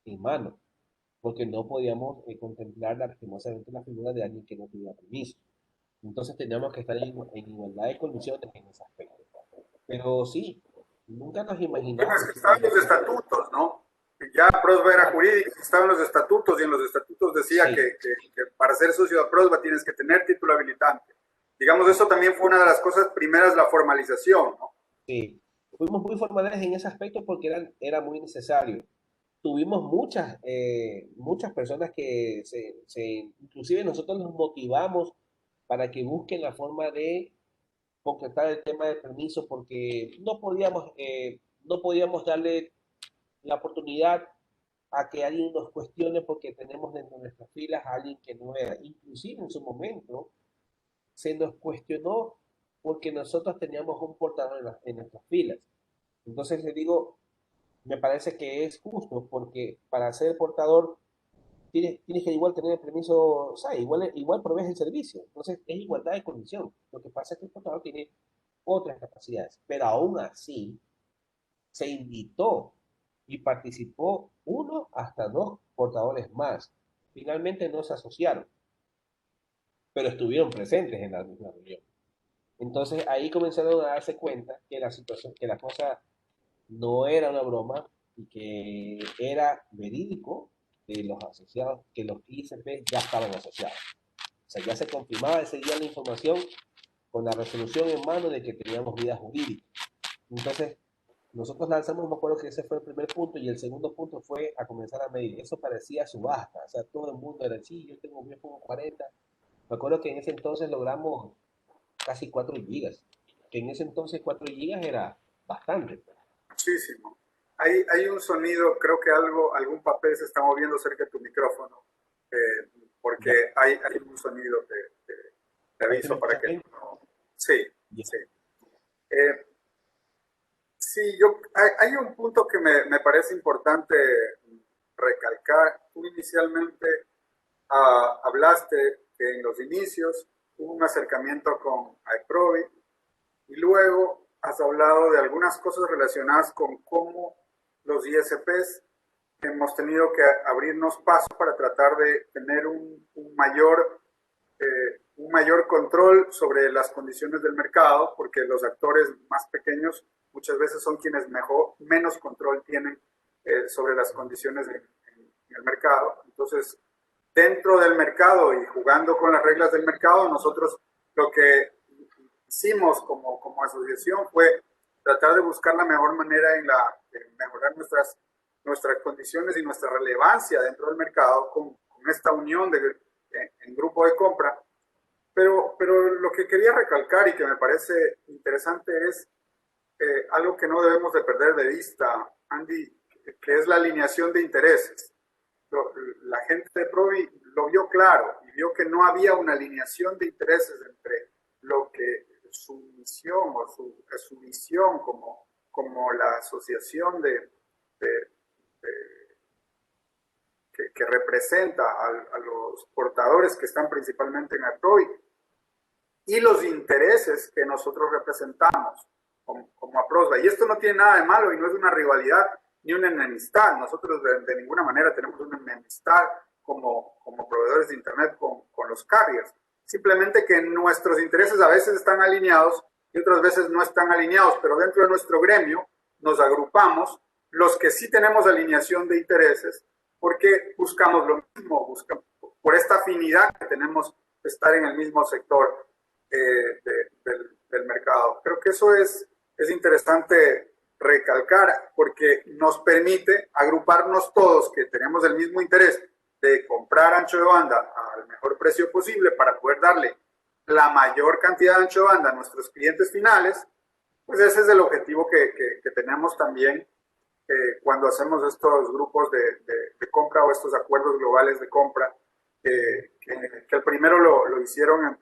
en mano, porque no podíamos contemplar lastimosamente la figura de alguien que no tuviera permiso. Entonces teníamos que estar en igualdad de condiciones en ese aspecto. Pero sí, nunca nos Bueno, es imaginamos que que estaban iba a los ser. estatutos, ¿no? Ya Prosva era Claro, jurídica, estaban los estatutos y en los estatutos decía sí, que para ser socio de Prosva tienes que tener título habilitante. Digamos, eso también fue una de las cosas primeras, la formalización, ¿no? sí. Fuimos muy formales en ese aspecto porque era muy necesario. Tuvimos muchas personas que inclusive nosotros los motivamos para que busquen la forma de concretar el tema del permiso porque no podíamos darle la oportunidad a que alguien nos cuestione porque tenemos dentro de nuestras filas a alguien que no era. Inclusive en su momento se nos cuestionó porque nosotros teníamos un portador en nuestras filas. Entonces le digo, me parece que es justo porque para ser portador tienes que igual tener el permiso, o sea, igual provees el servicio. Entonces es igualdad de condición. Lo que pasa es que el portador tiene otras capacidades, pero aún así se invitó y participó uno hasta dos portadores más. Finalmente no se asociaron, pero estuvieron presentes en la misma reunión. Entonces ahí comenzaron a darse cuenta que la situación, que la cosa no era una broma y que era verídico que los asociados, que los ICP ya estaban asociados. O sea, ya se confirmaba ese día la información con la resolución en mano de que teníamos vida jurídica. Entonces, nosotros lanzamos, me acuerdo que ese fue el primer punto y el segundo punto fue a comenzar a medir. Eso parecía subasta, o sea, todo el mundo era así, yo pongo 40. Me acuerdo que en ese entonces logramos casi 4 gigas, que en ese entonces 4 gigas era bastante. Muchísimo. Hay un sonido, creo que algún papel se está moviendo cerca de tu micrófono, Ya, porque hay un sonido de ahí se me aviso para escucha que bien. no. Sí, Ya. sí. Eh, sí, hay un punto que me parece importante recalcar. Tú inicialmente hablaste que en los inicios hubo un acercamiento con iProvi y luego has hablado de algunas cosas relacionadas con cómo los ISPs hemos tenido que abrirnos paso para tratar de tener un mayor control sobre las condiciones del mercado, porque los actores más pequeños muchas veces son quienes menos control tienen sobre las condiciones en el mercado. Entonces, dentro del mercado y jugando con las reglas del mercado, nosotros lo que hicimos como asociación fue tratar de buscar la mejor manera de mejorar nuestras condiciones y nuestra relevancia dentro del mercado con esta unión en grupo de compra. Pero lo que quería recalcar y que me parece interesante es algo que no debemos de perder de vista, Andy, que es la alineación de intereses. La gente de Provi lo vio claro y vio que no había una alineación de intereses entre lo que su misión o su visión como la asociación de que representa a los portadores que están principalmente en Provi y los intereses que nosotros representamos como a Prosva. Y esto no tiene nada de malo y no es una rivalidad ni una enemistad. Nosotros de ninguna manera tenemos una enemistad como proveedores de Internet con los carriers. Simplemente que nuestros intereses a veces están alineados y otras veces no están alineados, pero dentro de nuestro gremio nos agrupamos los que sí tenemos alineación de intereses porque buscamos lo mismo, buscamos por esta afinidad que tenemos de estar en el mismo sector del mercado. Creo que eso es interesante recalcar porque nos permite agruparnos todos que tenemos el mismo interés de comprar ancho de banda al mejor precio posible para poder darle la mayor cantidad de ancho de banda a nuestros clientes finales. Pues ese es el objetivo que tenemos también cuando hacemos estos grupos de compra o estos acuerdos globales de compra, que el primero lo hicieron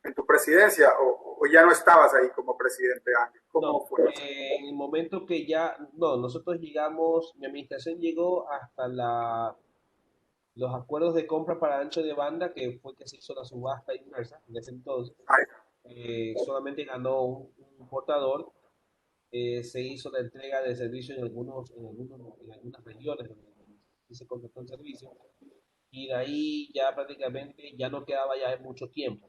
en tu presidencia o ya no estabas ahí como presidente, Ángel. ¿Cómo No, fue? en el momento que ya, no, nosotros llegamos, mi administración llegó hasta los acuerdos de compra para ancho de banda, que fue que se hizo la subasta inversa en ese entonces. Ay, Solamente ganó un portador. Se hizo la entrega de servicio en algunas regiones donde se contrató el servicio. Y de ahí ya prácticamente ya no quedaba ya mucho tiempo.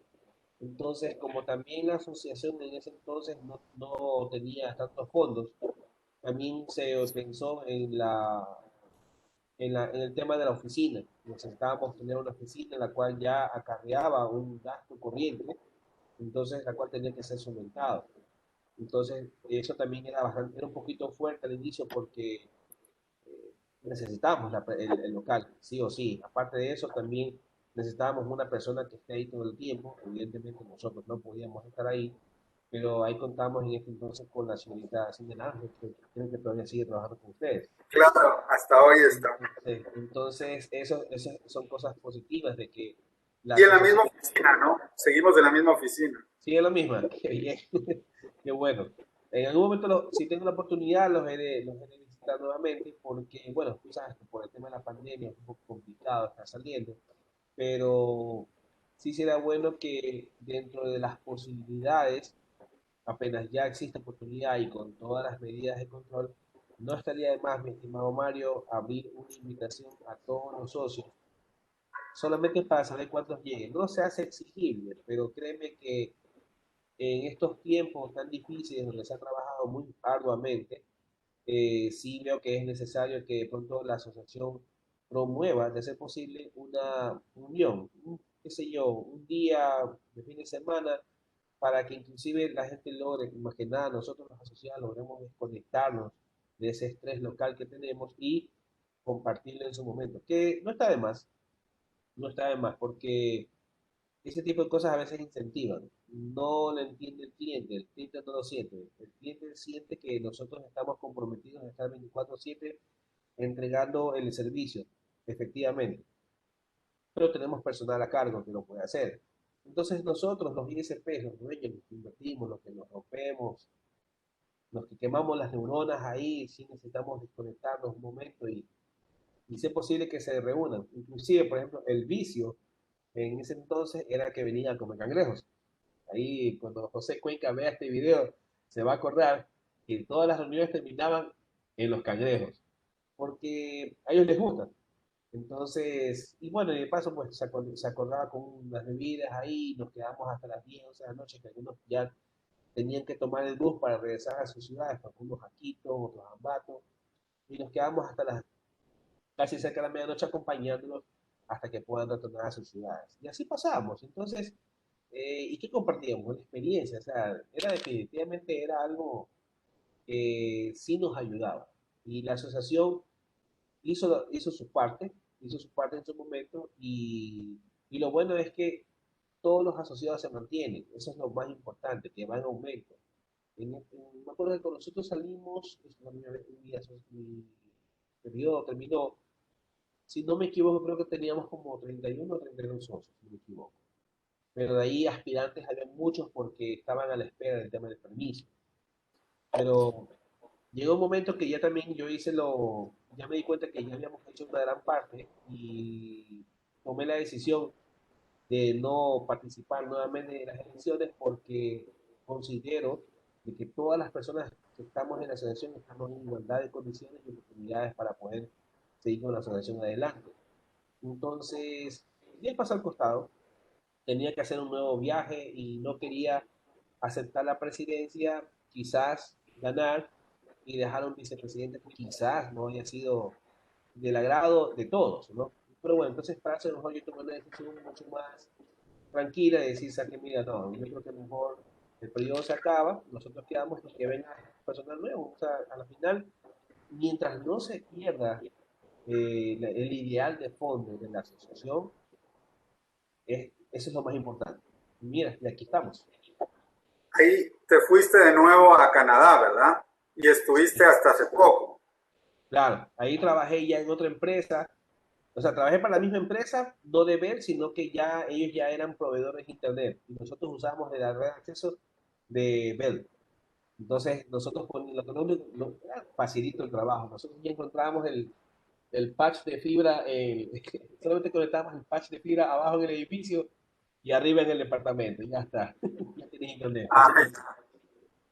Entonces, como también la asociación en ese entonces no tenía tantos fondos, también se pensó en el tema de la oficina. Necesitábamos tener una oficina en la cual ya acarreaba un gasto corriente, entonces la cual tenía que ser solventado. Entonces, eso también era un poquito fuerte al inicio porque necesitábamos el local, sí o sí. Aparte de eso, también necesitábamos una persona que esté ahí todo el tiempo. Evidentemente, nosotros no podíamos estar ahí, pero ahí contamos en este entonces con la señorita Cindy Ángel, que creo que todavía sigue trabajando con ustedes. claro, hasta hoy está. Entonces eso son cosas positivas de que la Y en la misma asociación oficina, ¿no? Seguimos en la misma oficina. sigue la misma. Qué bien, qué bueno. En algún momento, si tengo la oportunidad, los he de visitar nuevamente porque, bueno, tú sabes que por el tema de la pandemia es un poco complicado estar saliendo, pero sí será bueno que dentro de las posibilidades, apenas ya existe oportunidad y con todas las medidas de control, no estaría de más, mi estimado Mario, abrir una invitación a todos los socios, solamente para saber cuántos lleguen. No se hace exigible, pero créeme que en estos tiempos tan difíciles donde se ha trabajado muy arduamente, sí veo que es necesario que de pronto la asociación promueva, de ser posible, una unión, qué sé yo, un día de fin de semana, para que inclusive la gente logre, más que nada nosotros los asociados logremos desconectarnos de ese estrés local que tenemos y compartirlo en su momento, que no está de más, no está de más, porque ese tipo de cosas a veces incentivan. No lo entiende el cliente no lo siente. El cliente siente que nosotros estamos comprometidos a estar 24/7 entregando el servicio, efectivamente, pero tenemos personal a cargo que lo puede hacer. Entonces nosotros, los ISP, los dueños, los que invertimos, los que nos rompemos, los que quemamos las neuronas ahí, sí necesitamos desconectarnos un momento y si es posible que se reúnan. Inclusive, por ejemplo, el vicio en ese entonces era que venían a comer cangrejos. Ahí, cuando José Cuenca vea este video, se va a acordar que todas las reuniones terminaban en los cangrejos, porque a ellos les gusta. Entonces, y bueno, y de paso, pues se acordaba con unas bebidas ahí, nos quedamos hasta las 10, 11 de la noche, que algunos ya tenían que tomar el bus para regresar a sus ciudades, algunos a Quito, otros a Ambato, y nos quedamos hasta las casi cerca de la medianoche acompañándolos hasta que puedan retornar a sus ciudades. Y así pasamos. Entonces, ¿y qué compartíamos? Una experiencia, o sea, era definitivamente era algo que sí nos ayudaba. Y la asociación hizo su parte en su momento y lo bueno es que todos los asociados se mantienen, eso es lo más importante, que va en aumento. Me acuerdo que cuando nosotros salimos, mi periodo terminó, si no me equivoco, creo que teníamos como 31 o 32 socios, si no me equivoco. Pero de ahí aspirantes había muchos porque estaban a la espera del tema del permiso. Pero llegó un momento que ya también ya me di cuenta que ya habíamos hecho una gran parte y tomé la decisión de no participar nuevamente en las elecciones porque considero de que todas las personas que estamos en la asociación estamos en igualdad de condiciones y oportunidades para poder seguir con la asociación adelante. Entonces, di el paso al costado, tenía que hacer un nuevo viaje y no quería aceptar la presidencia, quizás ganar y dejar a un vicepresidente que quizás no haya sido del agrado de todos, ¿no? Pero bueno, entonces para eso mejor yo tomé una decisión mucho más tranquila de decir, saque, mira, no, yo creo que mejor El periodo se acaba, nosotros quedamos y que venga personal nuevo. O sea, a la final, mientras no se pierda el ideal de fondo de la asociación, eso es lo más importante. Mira, y aquí estamos. Ahí te fuiste de nuevo a Canadá, ¿verdad? Y estuviste Sí, hasta hace poco. claro, ahí trabajé ya en otra empresa. O sea, trabajé para la misma empresa, no de Bell, sino que ya ellos ya eran proveedores de Internet y nosotros usamos de la red de acceso de Bell. Entonces, nosotros con facilito el trabajo. Nosotros ya encontrábamos el patch de fibra, solamente conectábamos el patch de fibra abajo en el edificio y arriba en el departamento. Ya está, ya tienes Internet, Ah, fácilmente.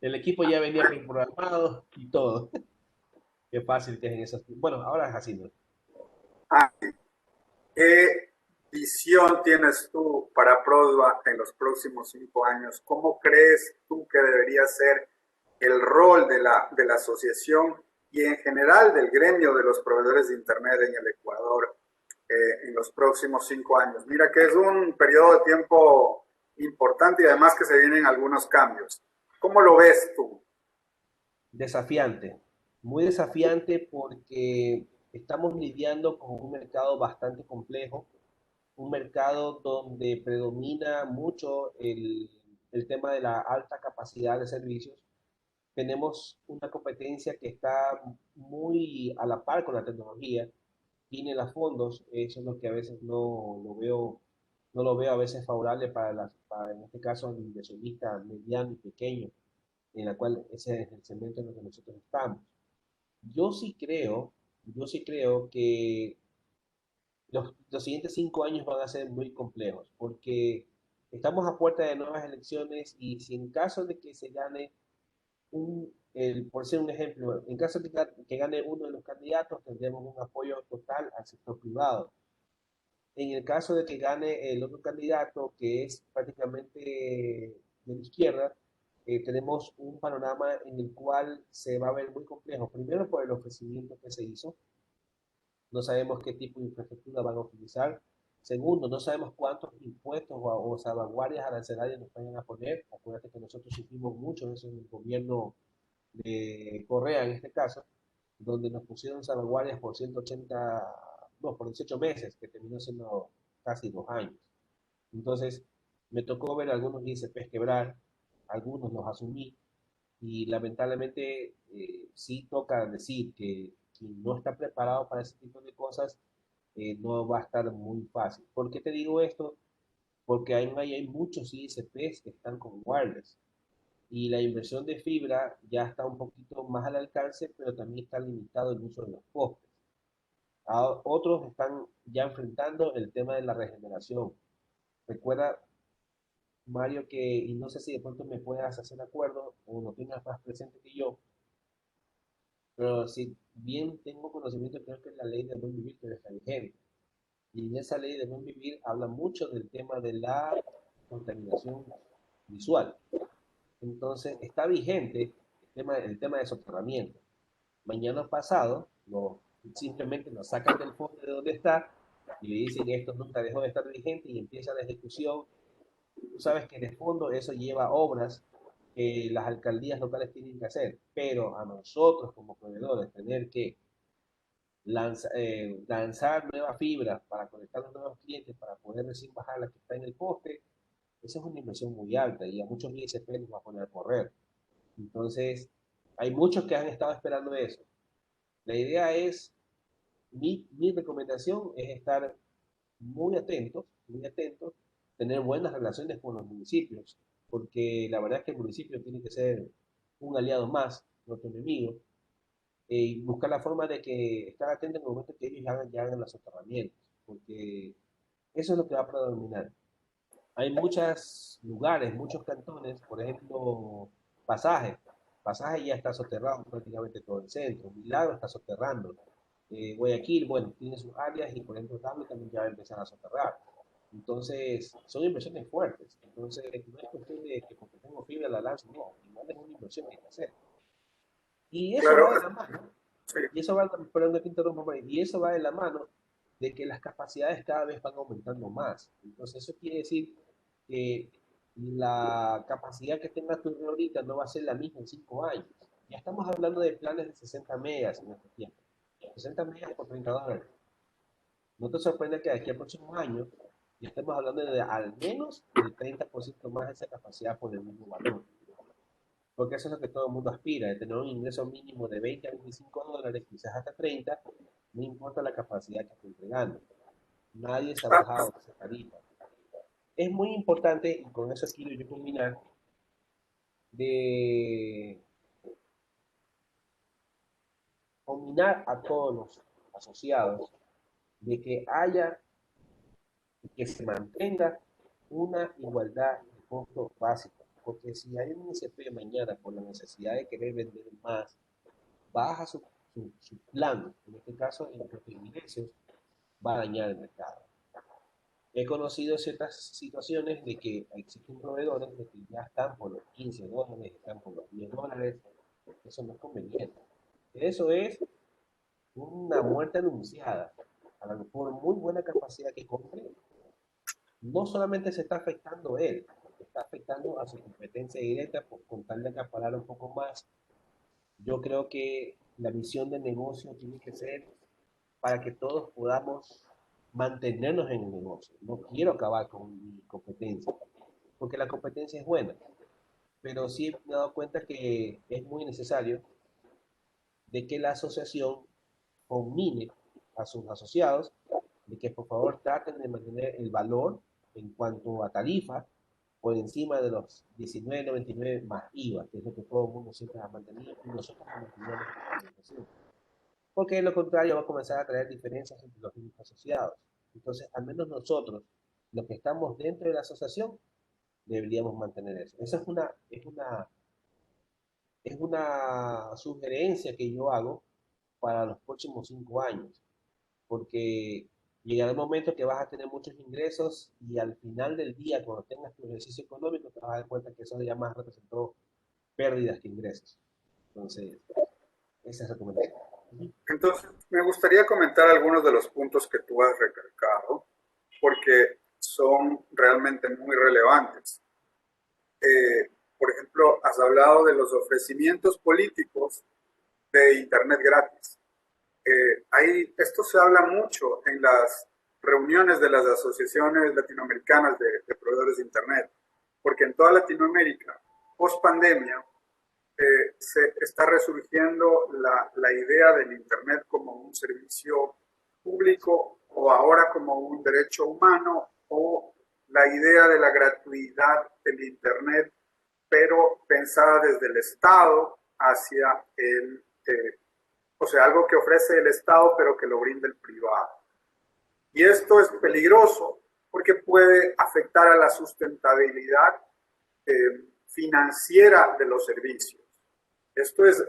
El equipo ya venía preprogramado y todo. Qué fácil que es en esas. Bueno, ahora es así, ¿no? ah, ¿qué visión tienes tú para Produa en los próximos 5 años? ¿Cómo crees tú que debería ser el rol de la asociación y en general del gremio de los proveedores de Internet en el Ecuador en los próximos 5 años? Mira que es un periodo de tiempo importante y además que se vienen algunos cambios. ¿Cómo lo ves tú? Desafiante, muy desafiante porque estamos lidiando con un mercado bastante complejo, un mercado donde predomina mucho el tema de la alta capacidad de servicios. Tenemos una competencia que está muy a la par con la tecnología, tiene los fondos, eso es lo que a veces no lo veo a veces favorable para en este caso, el inversionista mediano y pequeño, en la cual ese es el segmento en el que nosotros estamos. Yo sí creo, yo sí creo que los siguientes 5 años van a ser muy complejos, porque estamos a puerta de nuevas elecciones y si en caso de que se gane por ser un ejemplo, en caso de que gane uno de los candidatos, tendremos un apoyo total al sector privado. En el caso de que gane el otro candidato, que es prácticamente de la izquierda, tenemos un panorama en el cual se va a ver muy complejo. Primero por el ofrecimiento que se hizo, no sabemos qué tipo de infraestructura van a utilizar. Segundo, no sabemos cuántos impuestos o salvaguardias arancelarias nos vayan a poner. Acuérdate que nosotros sufrimos mucho de eso en el gobierno de Correa, en este caso, donde nos pusieron salvaguardias por 180, no, por 18 meses, que terminó siendo casi 2 años. Entonces, me tocó ver algunos ICPs quebrar, algunos los asumí, y lamentablemente sí toca decir que quien no está preparado para ese tipo de cosas no va a estar muy fácil. ¿Por qué te digo esto? Porque hay muchos ISPs que están con wireless y la inversión de fibra ya está un poquito más al alcance, pero también está limitado el uso de los postes. Otros están ya enfrentando el tema de la regeneración. Recuerda, Mario, que, y no sé si de pronto me puedas hacer acuerdo o lo tengas más presente que yo, pero si bien tengo conocimiento, creo que es la ley de buen vivir que está vigente. Y en esa ley de buen vivir habla mucho del tema de la contaminación visual. Entonces, está vigente el tema de soterramiento. Mañana pasado, simplemente lo sacan del fondo de donde está y le dicen esto nunca dejó de estar vigente y empieza la ejecución. Tú sabes que en el fondo eso lleva obras que las alcaldías locales tienen que hacer, pero a nosotros como proveedores tener que lanzar nuevas fibras para conectar a los nuevos clientes para poder recién bajar la que está en el poste, esa es una inversión muy alta y a muchos ISP les va a poner a correr. Entonces, hay muchos que han estado esperando eso. La idea es, mi recomendación es estar muy atentos, tener buenas relaciones con los municipios, porque la verdad es que el municipio tiene que ser un aliado más, no tu enemigo, y buscar la forma de que estar atento en el momento que ellos ya hagan los soterramientos, porque eso es lo que va a predominar. Hay muchos lugares, muchos cantones, por ejemplo, Pasaje. Pasaje ya está soterrado prácticamente todo el centro. Milagro está soterrando. Guayaquil, bueno, tiene sus áreas y por ejemplo Tablo también ya va a empezar a soterrar. Entonces, son inversiones fuertes. Entonces, no es cuestión de que porque tengo fibra la lanzo, no, igual es una inversión que hay que hacer. Y eso Claro, va de la mano, sí, y eso va, perdón que te interrumpa, y eso va de la mano de que las capacidades cada vez van aumentando más. Entonces, eso quiere decir que la capacidad que tenga tu red ahorita no va a ser la misma en 5 años. Ya estamos hablando de planes de 60 megas en este tiempo. 60 megas por $30. No te sorprende que de aquí al próximo año ya estemos hablando de al menos el 30% más de esa capacidad por el mismo valor. Porque eso es lo que todo el mundo aspira, de tener un ingreso mínimo de 20 a $25, quizás hasta 30, no importa la capacidad que esté entregando. Nadie se ha bajado de esa tarifa. Es muy importante, y con eso quiero yo culminar, de combinar a todos los asociados, de que haya y que se mantenga una igualdad de costo básico. Porque si hay un ICP mañana por la necesidad de querer vender más, baja su plan, en este caso en los ingresos, va a dañar el mercado. He conocido ciertas situaciones de que existen proveedores de que ya están por los $15, están por los $10. Eso no es conveniente. Eso es una muerte anunciada. Por muy buena capacidad que compre, no solamente se está afectando él, está afectando a su competencia directa por contarle de acaparar un poco más. Yo creo que la visión de negocio tiene que ser para que todos podamos mantenernos en el negocio. No quiero acabar con mi competencia, porque la competencia es buena, pero sí me he dado cuenta que es muy necesario de que la asociación combine a sus asociados, de que por favor traten de mantener el valor en cuanto a tarifa por encima de los 19.99 más IVA, que es lo que todo el mundo siempre ha mantenido y nosotros mantenemos la comunicación. Porque de lo contrario va a comenzar a traer diferencias entre los mismos asociados. Entonces, al menos nosotros, los que estamos dentro de la asociación, deberíamos mantener eso. Esa es una sugerencia que yo hago para los próximos 5 años, porque llegará el momento que vas a tener muchos ingresos y al final del día, cuando tengas tu ejercicio económico, te vas a dar cuenta que eso ya más representó pérdidas que ingresos. Entonces, esa es la recomendación. Entonces, me gustaría comentar algunos de los puntos que tú has recalcado, porque son realmente muy relevantes. Por ejemplo, has hablado de los ofrecimientos políticos de Internet gratis. Esto se habla mucho en las reuniones de las asociaciones latinoamericanas de proveedores de Internet, porque en toda Latinoamérica, post pandemia, se está resurgiendo la idea del Internet como un servicio público o ahora como un derecho humano, o la idea de la gratuidad del Internet, pero pensada desde el Estado hacia o sea, algo que ofrece el Estado pero que lo brinda el privado. Y esto es peligroso porque puede afectar a la sustentabilidad financiera de los servicios. Esto es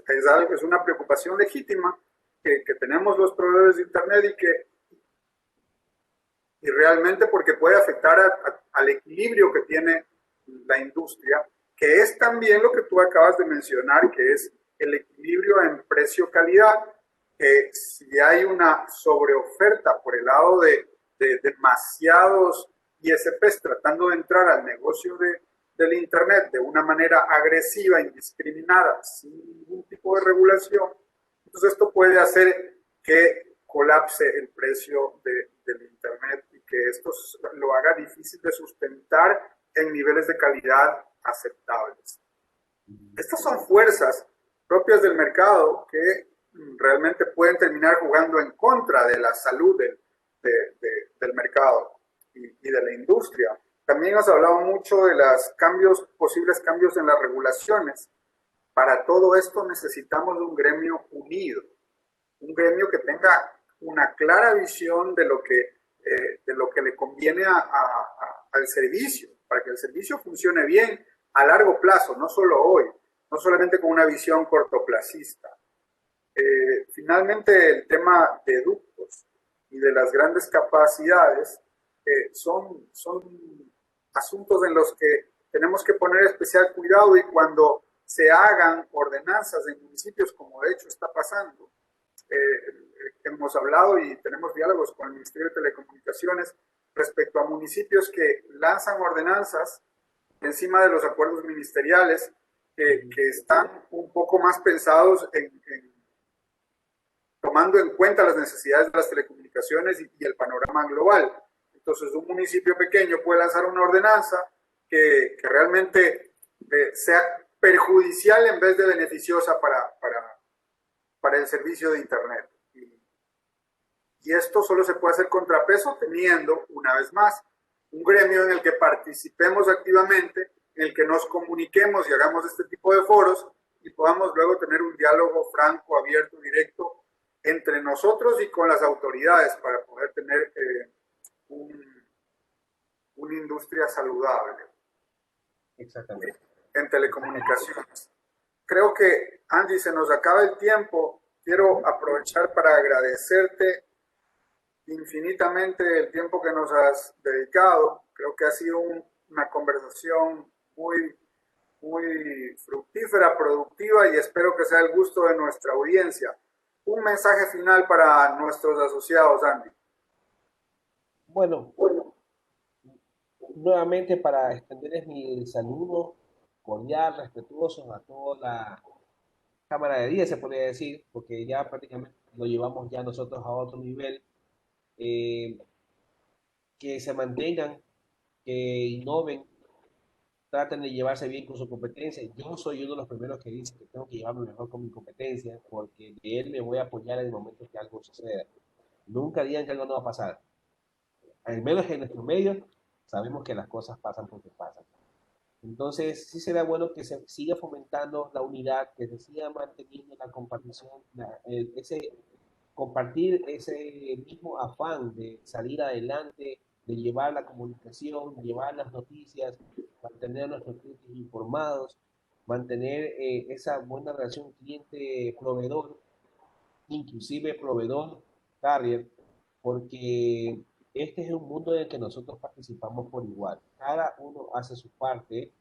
una preocupación legítima que tenemos los proveedores de Internet y realmente porque puede afectar al equilibrio que tiene la industria, que es también lo que tú acabas de mencionar, que es el equilibrio en precio-calidad. Si hay una sobreoferta por el lado de demasiados ISPs tratando de entrar al negocio del Internet de una manera agresiva, indiscriminada, sin ningún tipo de regulación, entonces esto puede hacer que colapse el precio del Internet y que esto lo haga difícil de sustentar en niveles de calidad aceptables. Estas son fuerzas propias del mercado que realmente pueden terminar jugando en contra de la salud del mercado y de la industria. También has hablado mucho de los posibles cambios en las regulaciones. Para todo esto necesitamos de un gremio unido, un gremio que tenga una clara visión de lo que le conviene al servicio, para que el servicio funcione bien a largo plazo, no solo hoy, no solamente con una visión cortoplacista. Finalmente, el tema de ductos y de las grandes capacidades son asuntos en los que tenemos que poner especial cuidado, y cuando se hagan ordenanzas en municipios, como de hecho está pasando, hemos hablado y tenemos diálogos con el Ministerio de Telecomunicaciones respecto a municipios que lanzan ordenanzas encima de los acuerdos ministeriales que están un poco más pensados en tomando en cuenta las necesidades de las telecomunicaciones y el panorama global. Entonces, un municipio pequeño puede lanzar una ordenanza que realmente sea perjudicial en vez de beneficiosa para el servicio de Internet. Y esto solo se puede hacer contrapeso teniendo, una vez más, un gremio en el que participemos activamente, en el que nos comuniquemos y hagamos este tipo de foros y podamos luego tener un diálogo franco, abierto, directo entre nosotros y con las autoridades para poder tener una industria saludable. Exactamente. En telecomunicaciones. Creo que, Andy, se nos acaba el tiempo. Quiero aprovechar para agradecerte infinitamente el tiempo que nos has dedicado. Creo que ha sido una conversación muy fructífera, productiva y espero que sea el gusto de nuestra audiencia. Un mensaje final para nuestros asociados, Andy. Bueno, nuevamente para extenderles mi saludo cordial, respetuoso a toda la Cámara de 10, se podría decir, porque ya prácticamente lo llevamos ya nosotros a otro nivel. Que se mantengan, que innoven, traten de llevarse bien con su competencia. Yo soy uno de los primeros que dice que tengo que llevarme mejor con mi competencia, porque de él me voy a apoyar en el momento que algo suceda. Nunca digan que algo no va a pasar. Al menos en nuestro medio, sabemos que las cosas pasan porque pasan. Entonces, sí será bueno que se siga fomentando la unidad, que se siga manteniendo la compartición, ese compartir ese mismo afán de salir adelante, de llevar la comunicación, llevar las noticias, mantener a nuestros clientes informados, mantener esa buena relación cliente-proveedor, inclusive proveedor-carrier, porque este es un mundo en el que nosotros participamos por igual. Cada uno hace su parte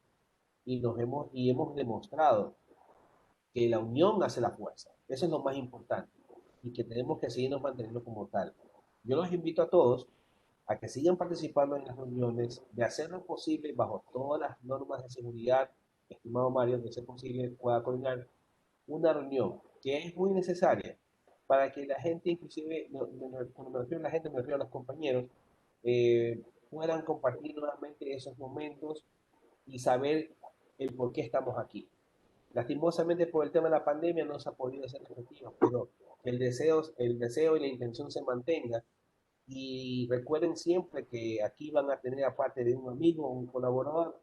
y hemos demostrado que la unión hace la fuerza. Eso es lo más importante y que tenemos que seguirnos manteniendo como tal. Yo los invito a todos a que sigan participando en las reuniones, de hacer lo posible bajo todas las normas de seguridad. Estimado Mario, de ser posible pueda coordinar una reunión que es muy necesaria para que la gente, inclusive, cuando me refiero a la gente, me refiero a los compañeros, puedan compartir nuevamente esos momentos y saber el por qué estamos aquí. Lastimosamente por el tema de la pandemia no se ha podido hacer efectivo, pero el deseo y la intención se mantenga. Y recuerden siempre que aquí van a tener, aparte de un amigo, un colaborador,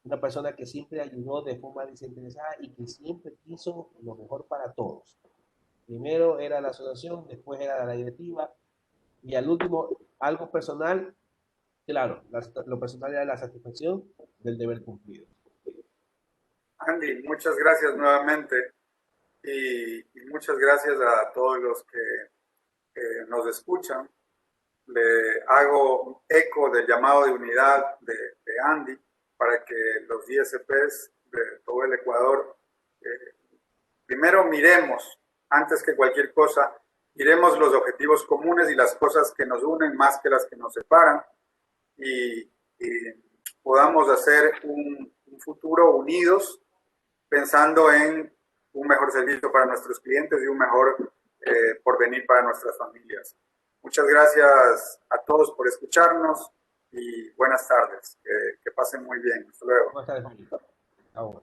una persona que siempre ayudó de forma desinteresada y que siempre quiso lo mejor para todos. Primero era la asociación, después era la directiva y al último algo personal, claro, lo personal era la satisfacción del deber cumplido. Andy, muchas gracias nuevamente y muchas gracias a todos los que nos escuchan. Le hago eco del llamado de unidad de Andy para que los ISPs de todo el Ecuador primero miremos, antes que cualquier cosa, miremos los objetivos comunes y las cosas que nos unen más que las que nos separan y podamos hacer un futuro unidos pensando en un mejor servicio para nuestros clientes y un mejor porvenir para nuestras familias. Muchas gracias a todos por escucharnos y buenas tardes. Que pasen muy bien. Hasta luego. Buenas tardes, Mario. Chao.